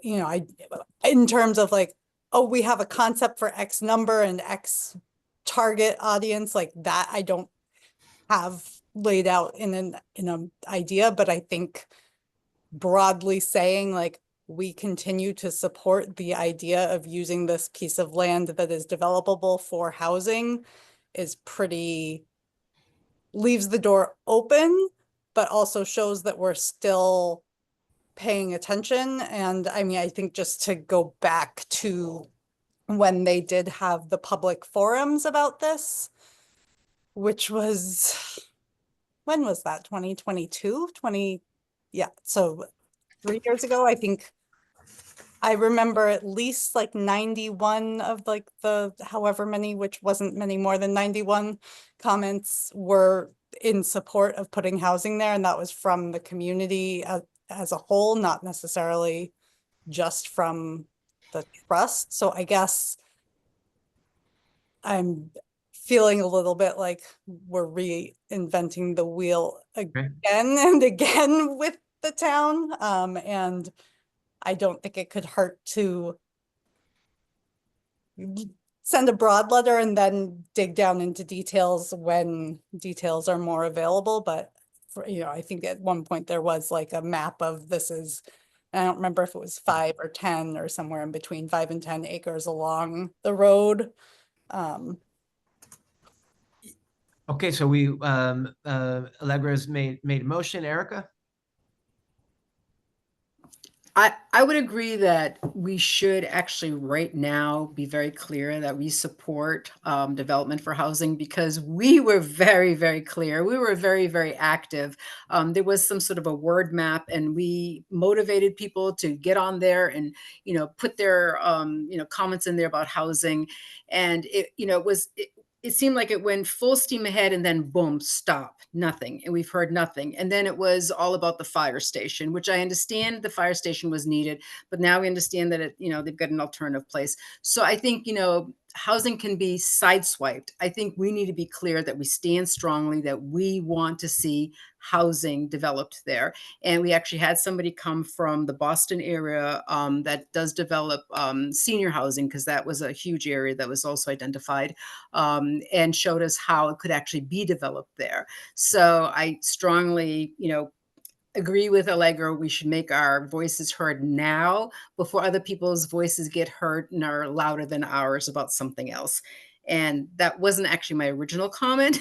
in terms of like, oh, we have a concept for X number and X target audience, like that, I don't have laid out in an idea, but I think broadly saying like we continue to support the idea of using this piece of land that is developable for housing is pretty, leaves the door open, but also shows that we're still paying attention. And I mean, I think just to go back to when they did have the public forums about this, which was, when was that? 2022? Yeah. So 3 years ago, I think I remember at least like 91 of like the however many, which wasn't many more than 91 comments were in support of putting housing there. And that was from the community as a whole, not necessarily just from the trust. So I guess I'm feeling a little bit like we're reinventing the wheel again and again with the town. And I don't think it could hurt to send a broad letter and then dig down into details when details are more available. But I think at one point there was like a map of this is, I don't remember if it was 5 or 10 or somewhere in between 5 and 10 acres along the road. Okay, so we Allegra's made a motion. Erica? I would agree that we should actually right now be very clear that we support development for housing, because we were very, very clear. We were very, very active. There was some sort of a word map, and we motivated people to get on there and, put their, comments in there about housing. And it seemed like it went full steam ahead and then boom, stop, nothing. And we've heard nothing. And then it was all about the fire station, which I understand the fire station was needed, but now we understand that they've got an alternative place. So I think, housing can be sideswiped. I think we need to be clear that we stand strongly, that we want to see housing developed there. And we actually had somebody come from the Boston area that does develop senior housing, because that was a huge area that was also identified, and showed us how it could actually be developed there. So I strongly, agree with Allegra. We should make our voices heard now before other people's voices get heard and are louder than ours about something else. And that wasn't actually my original comment.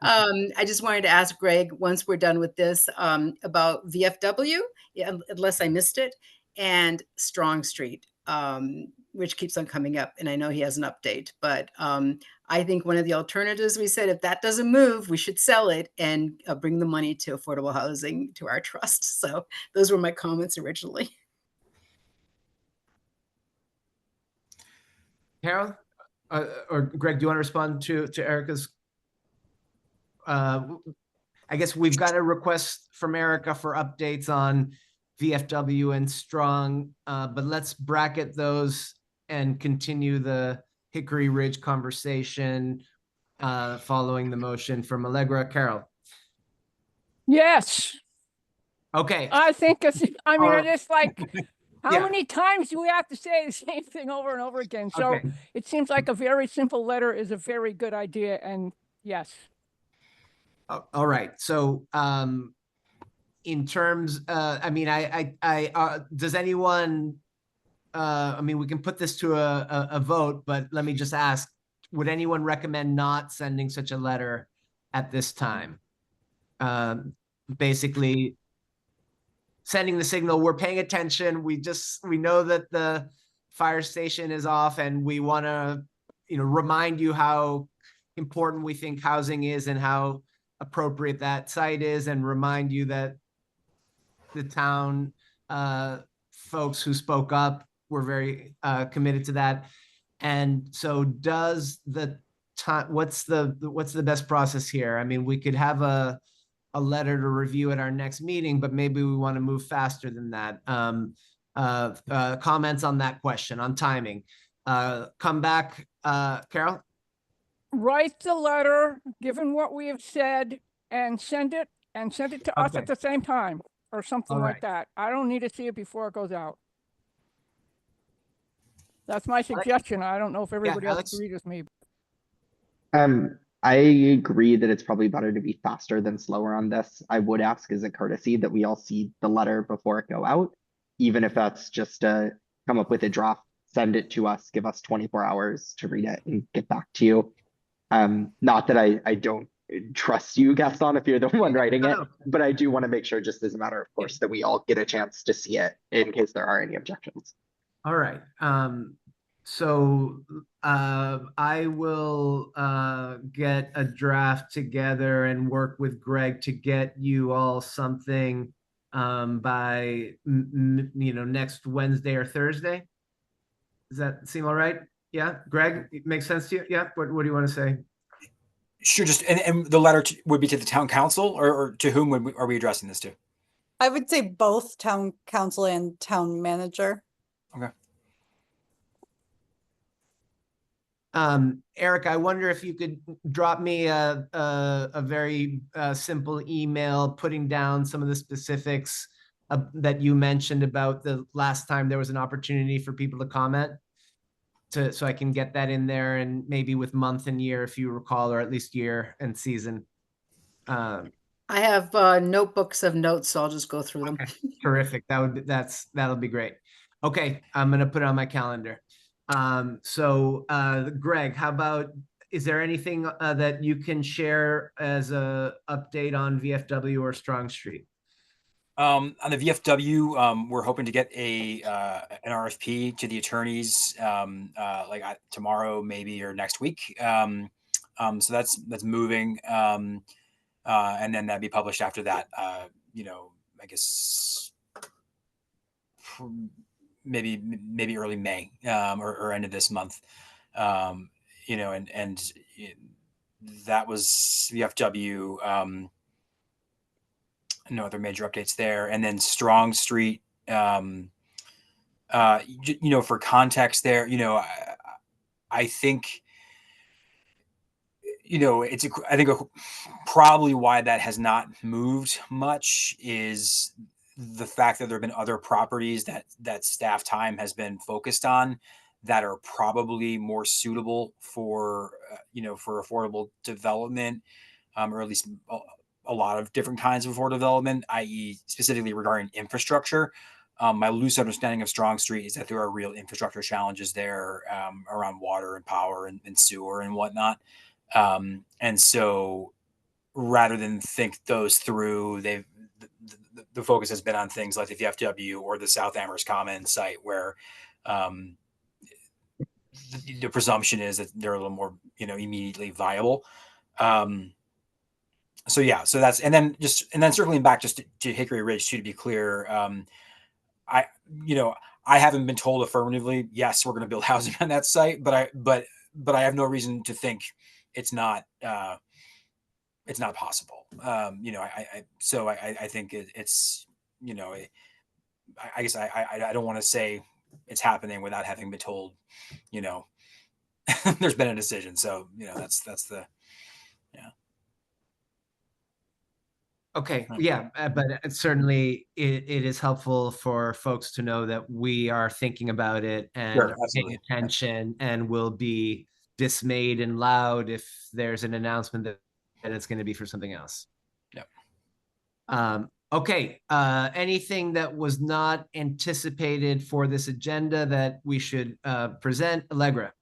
I just wanted to ask Greg, once we're done with this, about VFW, unless I missed it, and Strong Street, which keeps on coming up. And I know he has an update, but I think one of the alternatives, we said, if that doesn't move, we should sell it and bring the money to affordable housing to our trust. So those were my comments originally. Carol? Or Greg, do you want to respond to Erica's? I guess we've got a request from Erica for updates on VFW and Strong, but let's bracket those and continue the Hickory Ridge conversation following the motion from Allegra. Carol? Yes, Okay. I think it's, I mean, Or- it's like, how Yeah. many times do we have to say the same thing over and over again? So Okay. it seems like a very simple letter is a very good idea. And yes. All right. So in terms, I mean, does anyone, I mean, we can put this to a vote, but let me just ask, would anyone recommend not sending such a letter at this time? Basically sending the signal, we're paying attention. We know that the fire station is off, and we want to, remind you how important we think housing is and how appropriate that site is, and remind you that the town folks who spoke up were very committed to that. And so does the time, what's the best process here? I mean, we could have a letter to review at our next meeting, but maybe we want to move faster than that. Comments on that question, on timing. Come back, Carol? Write the letter, given what we have said, and send it to us Okay. at the same time, or something All like right. that. I don't need to see it before it goes out. That's my suggestion. I don't know if everybody else Alex? agrees with me. I agree that it's probably better to be faster than slower on this. I would ask as a courtesy that we all see the letter before it go out, even if that's just to come up with a draft, send it to us, give us 24 hours to read it and get back to you. Not that I don't trust you, Gaston, if you're the one writing it, No. but I do want to make sure, just as a matter of course, that we all get a chance to see it in case there are any objections. All right. So I will get a draft together and work with Greg to get you all something by next Wednesday or Thursday. Does that seem all right? Yeah, Greg, it makes sense to you? Yeah. What do you want to say? Sure. Just and the letter would be to the town council, or to whom are we addressing this to? I would say both town council and town manager. Okay. Eric, I wonder if you could drop me a very simple email putting down some of the specifics that you mentioned about the last time there was an opportunity for people to comment, so I can get that in there, and maybe with month and year, if you recall, or at least year and season. I have notebooks of notes, so I'll just go through them. Okay. Terrific. That'll be great. Okay, I'm gonna put it on my calendar. So Greg, how about, is there anything that you can share as a update on VFW or Strong Street? On the VFW, we're hoping to get an RFP to the attorneys tomorrow, maybe, or next week. So that's moving, and then that'd be published after that. I guess maybe early May, or end of this month. And that was VFW. No other major updates there. And then Strong Street, for context there, I think, I think probably why that has not moved much is the fact that there have been other properties that staff time has been focused on that are probably more suitable for, for affordable development, or at least a lot of different kinds of affordable development, i.e. specifically regarding infrastructure. My loose understanding of Strong Street is that there are real infrastructure challenges there, around water and power and sewer and whatnot. And so rather than think those through, the focus has been on things like the VFW or the South Amherst Common site, where the presumption is that they're a little more, immediately viable. So that's, and then circling back just to Hickory Ridge too, to be clear, I haven't been told affirmatively, yes, we're going to build housing on that site, but I have no reason to think it's not possible. I think it's, I guess I don't want to say it's happening without having been told, there's been a decision. So, that's the, yeah. Okay, yeah, but certainly it is helpful for folks to know that we are thinking about it and Sure, are paying absolutely. attention, and will be dismayed and loud if there's an announcement that it's going to be for something else. Yep. Okay, anything that was not anticipated for this agenda that we should present? Allegra?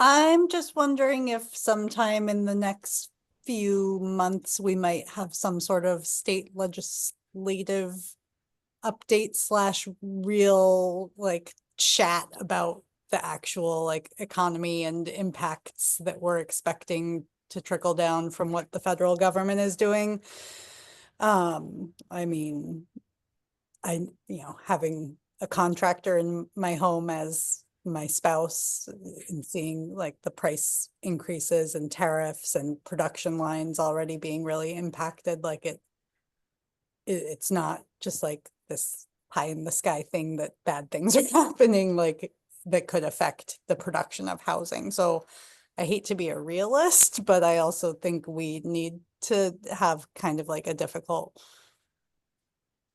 I'm just wondering if sometime in the next few months, we might have some sort of state legislative update slash real like chat about the actual like economy and impacts that we're expecting to trickle down from what the federal government is doing. I mean, having a contractor in my home as my spouse and seeing like the price increases and tariffs and production lines already being really impacted, like it's not just like this pie in the sky thing that bad things are happening, like that could affect the production of housing. So I hate to be a realist, but I also think we need to have kind of like a difficult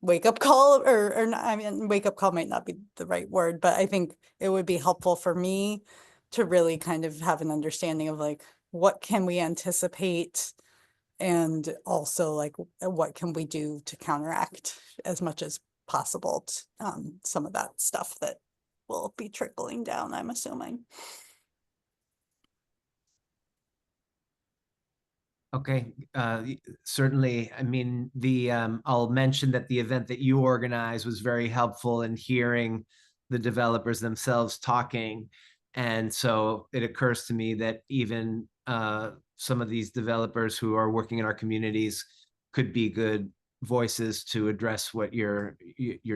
wake up call or not, I mean, wake up call might not be the right word, but I think it would be helpful for me to really kind of have an understanding of like, what can we anticipate? And also like, what can we do to counteract as much as possible some of that stuff that will be trickling down, I'm assuming. Okay, certainly. I mean, I'll mention that the event that you organized was very helpful in hearing the developers themselves talking. And so it occurs to me that even some of these developers who are working in our communities could be good voices to address what you're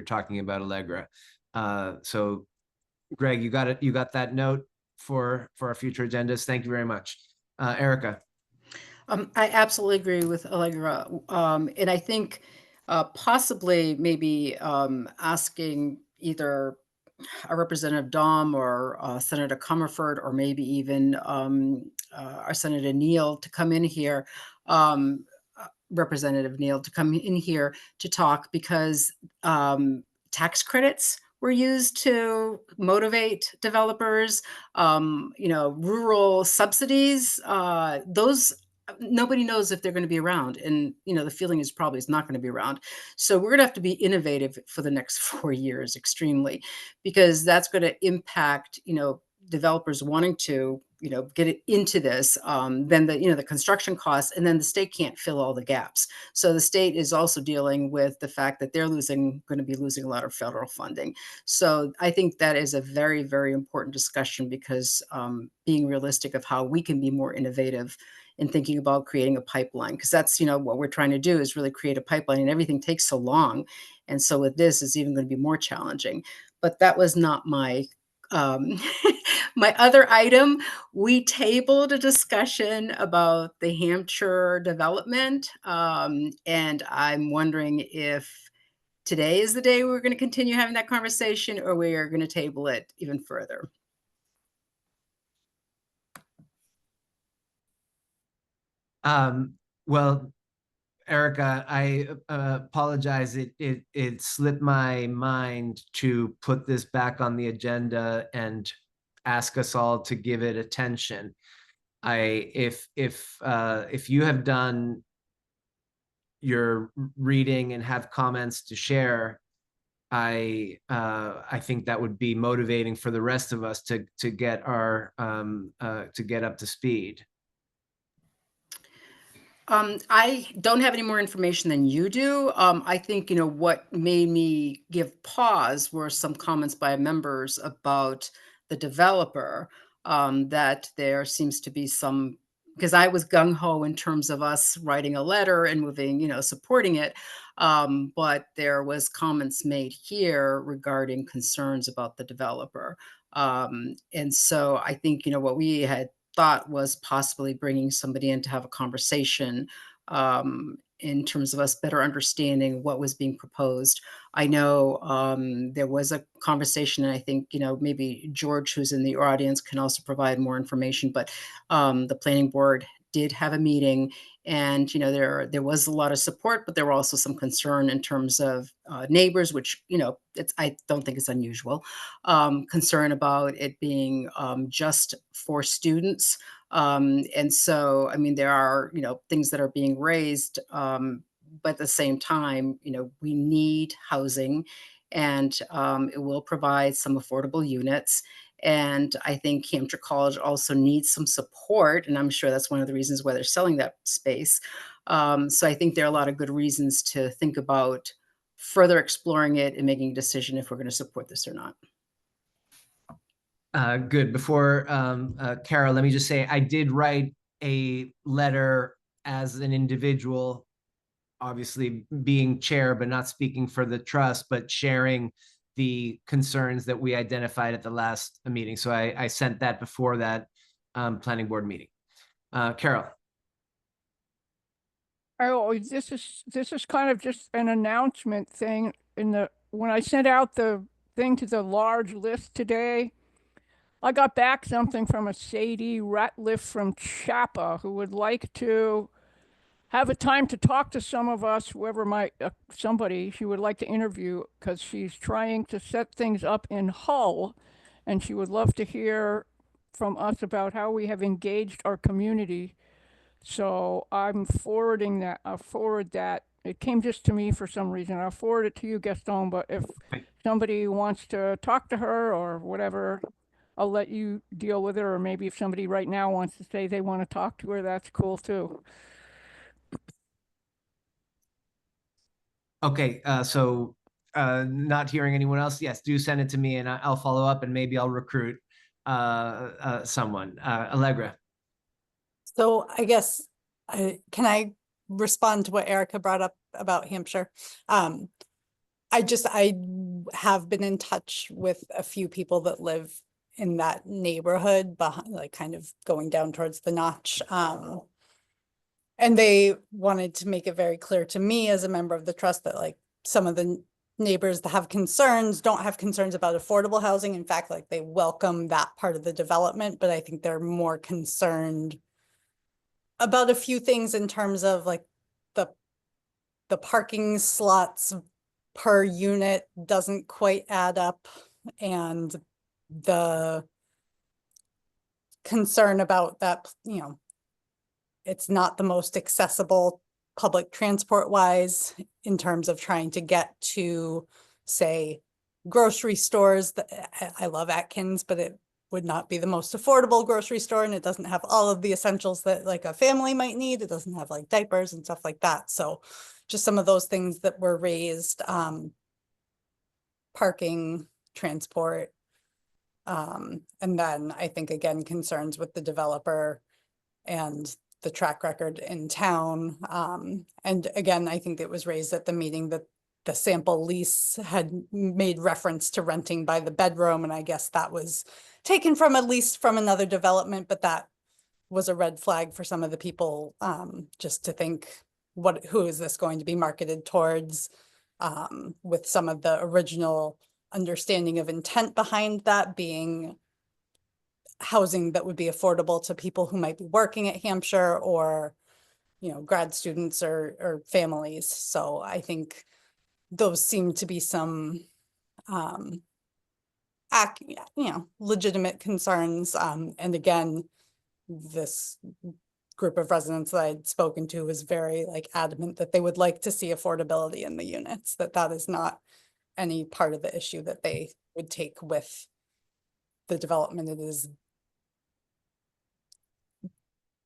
talking about, Allegra. So Greg, you got it. You got that note for our future agendas. Thank you very much. Erica. I absolutely agree with Allegra. And I think possibly maybe asking either our Representative Dom or Senator Comerford, or maybe even our Senator Neal to come in here, Representative Neal to come in here to talk, because tax credits were used to motivate developers, rural subsidies, those nobody knows if they're going to be around, and the feeling is probably it's not going to be around. So we're going to have to be innovative for the next 4 years, extremely, because that's going to impact developers wanting to get it into this, then the construction costs, and then the state can't fill all the gaps. So the state is also dealing with the fact that they're going to be losing a lot of federal funding. So I think that is a very, very important discussion, because being realistic of how we can be more innovative in thinking about creating a pipeline, because that's what we're trying to do, is really create a pipeline, and everything takes so long. And so with this, it's even going to be more challenging. But that was not my my other item. We tabled a discussion about the Hampshire development, and I'm wondering if today is the day we're going to continue having that conversation, or we are going to table it even further. Well, Erica, I apologize. It slipped my mind to put this back on the agenda and ask us all to give it attention. If you have done your reading and have comments to share, I think that would be motivating for the rest of us to get our to get up to speed. I don't have any more information than you do. I think, what made me give pause were some comments by members about the developer, that there seems to be some, because I was gung ho in terms of us writing a letter and moving, supporting it. But there was comments made here regarding concerns about the developer. And so I think, what we had thought was possibly bringing somebody in to have a conversation, in terms of us better understanding what was being proposed. I know there was a conversation, and I think maybe George, who's in the audience, can also provide more information. But the planning board did have a meeting, and there was a lot of support, but there were also some concern in terms of neighbors, which I don't think it's unusual. Concern about it being just for students. And so, I mean, there are things that are being raised but at the same time, we need housing, and it will provide some affordable units. And I think Hampshire College also needs some support, and I'm sure that's one of the reasons why they're selling that space. So I think there are a lot of good reasons to think about further exploring it and making a decision if we're going to support this or not. Good. Before Carol, let me just say I did write a letter as an individual, obviously being chair, but not speaking for the trust, but sharing the concerns that we identified at the last meeting. So I sent that before that planning board meeting. Carol. Oh, this is kind of just an announcement thing. When I sent out the thing to the large list today, I got back something from a Sadie Ratliff from Chapa who would like to have a time to talk to some of us, whoever might, somebody she would like to interview, because she's trying to set things up in Hull, and she would love to hear from us about how we have engaged our community. So I'm forwarding that. I'll forward that. It came just to me for some reason. I'll forward it to you, Gaston, but if somebody wants to talk to her or whatever, I'll let you deal with it. Or maybe if somebody right now wants to say they want to talk to her, that's cool too. Okay, so not hearing anyone else, yes, do send it to me and I'll follow up and maybe I'll recruit someone. Allegra. So I guess, can I respond to what Erica brought up about Hampshire? I have been in touch with a few people that live in that neighborhood, behind, like kind of going down towards the Notch. And they wanted to make it very clear to me as a member of the trust that like some of the neighbors that have concerns don't have concerns about affordable housing. In fact, like they welcome that part of the development, but I think they're more concerned about a few things in terms of like the parking slots per unit doesn't quite add up, and the concern about that, it's not the most accessible public transport wise in terms of trying to get to, say, grocery stores. I love Atkins, but it would not be the most affordable grocery store, and it doesn't have all of the essentials that like a family might need. It doesn't have like diapers and stuff like that. So just some of those things that were raised, parking, transport. And then I think again, concerns with the developer and the track record in town. And again, I think it was raised at the meeting that the sample lease had made reference to renting by the bedroom. And I guess that was taken from a lease from another development, but that was a red flag for some of the people, just to think, who is this going to be marketed towards, with some of the original understanding of intent behind that being housing that would be affordable to people who might be working at Hampshire or, grad students or families. So I think those seem to be some, legitimate concerns. And again, this group of residents that I'd spoken to was very like adamant that they would like to see affordability in the units, that is not any part of the issue that they would take with the development. It is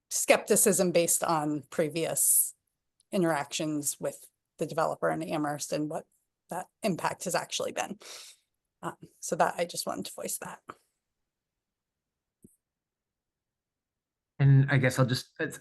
skepticism based on previous interactions with the developer in Amherst and what that impact has actually been. So that I just wanted to voice that. And I guess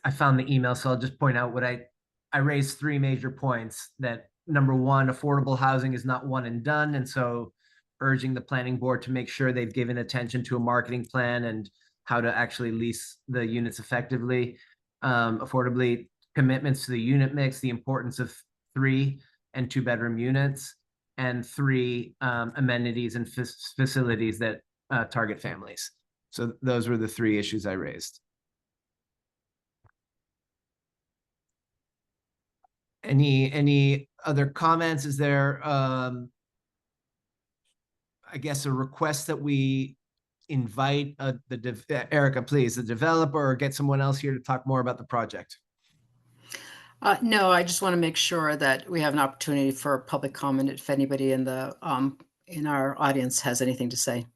I found the email, so I'll just point out what I raised 3 major points. That number 1, affordable housing is not one and done. And so urging the planning board to make sure they've given attention to a marketing plan and how to actually lease the units effectively, affordably, commitments to the unit mix, the importance of 3 and 2-bedroom units, and 3 amenities and facilities that target families. So those were the 3 issues I raised. Any other comments? Is there, I guess, a request that we invite Erica, please, the developer, or get someone else here to talk more about the project? No, I just want to make sure that we have an opportunity for public comment if anybody in the in our audience has anything to say.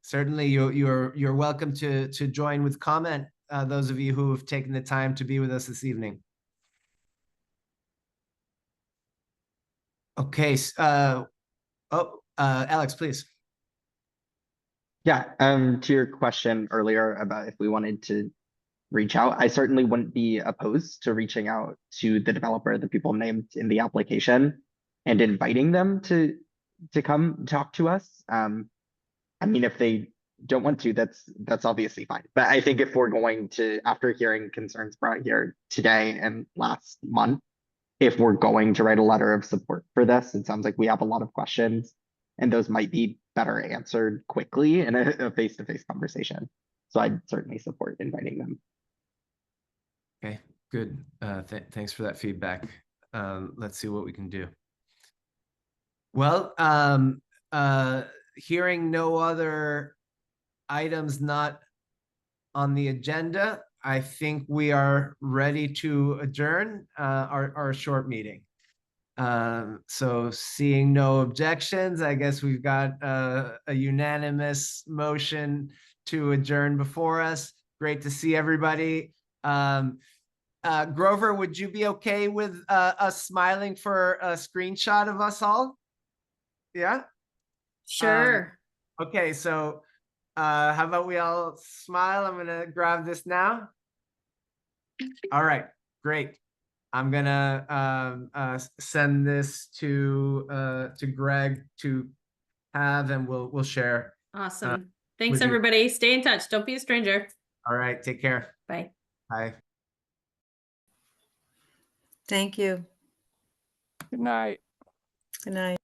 Certainly, you're welcome to join with comment. Those of you who have taken the time to be with us this evening. Okay. Alex, please. Yeah, to your question earlier about if we wanted to reach out, I certainly wouldn't be opposed to reaching out to the developer, the people named in the application, and inviting them to come talk to us. I mean, if they don't want to, that's obviously fine. But I think if we're going to, after hearing concerns brought here today and last month, if we're going to write a letter of support for this, it sounds like we have a lot of questions, and those might be better answered quickly in a face-to-face conversation. So I'd certainly support inviting them. Okay, good. Thanks for that feedback. Let's see what we can do. Well, hearing no other items not on the agenda, I think we are ready to adjourn our short meeting. So seeing no objections, I guess we've got a unanimous motion to adjourn before us. Great to see everybody. Grover, would you be okay with us smiling for a screenshot of us all? Yeah? Sure. Okay, so how about we all smile? I'm gonna grab this now. All right, great. I'm gonna send this to Greg to have, and we'll share. Awesome. Thanks, with you. everybody. Stay in touch. Don't be a stranger. All right, take care. Bye. Bye. Thank you. Good night. Good night.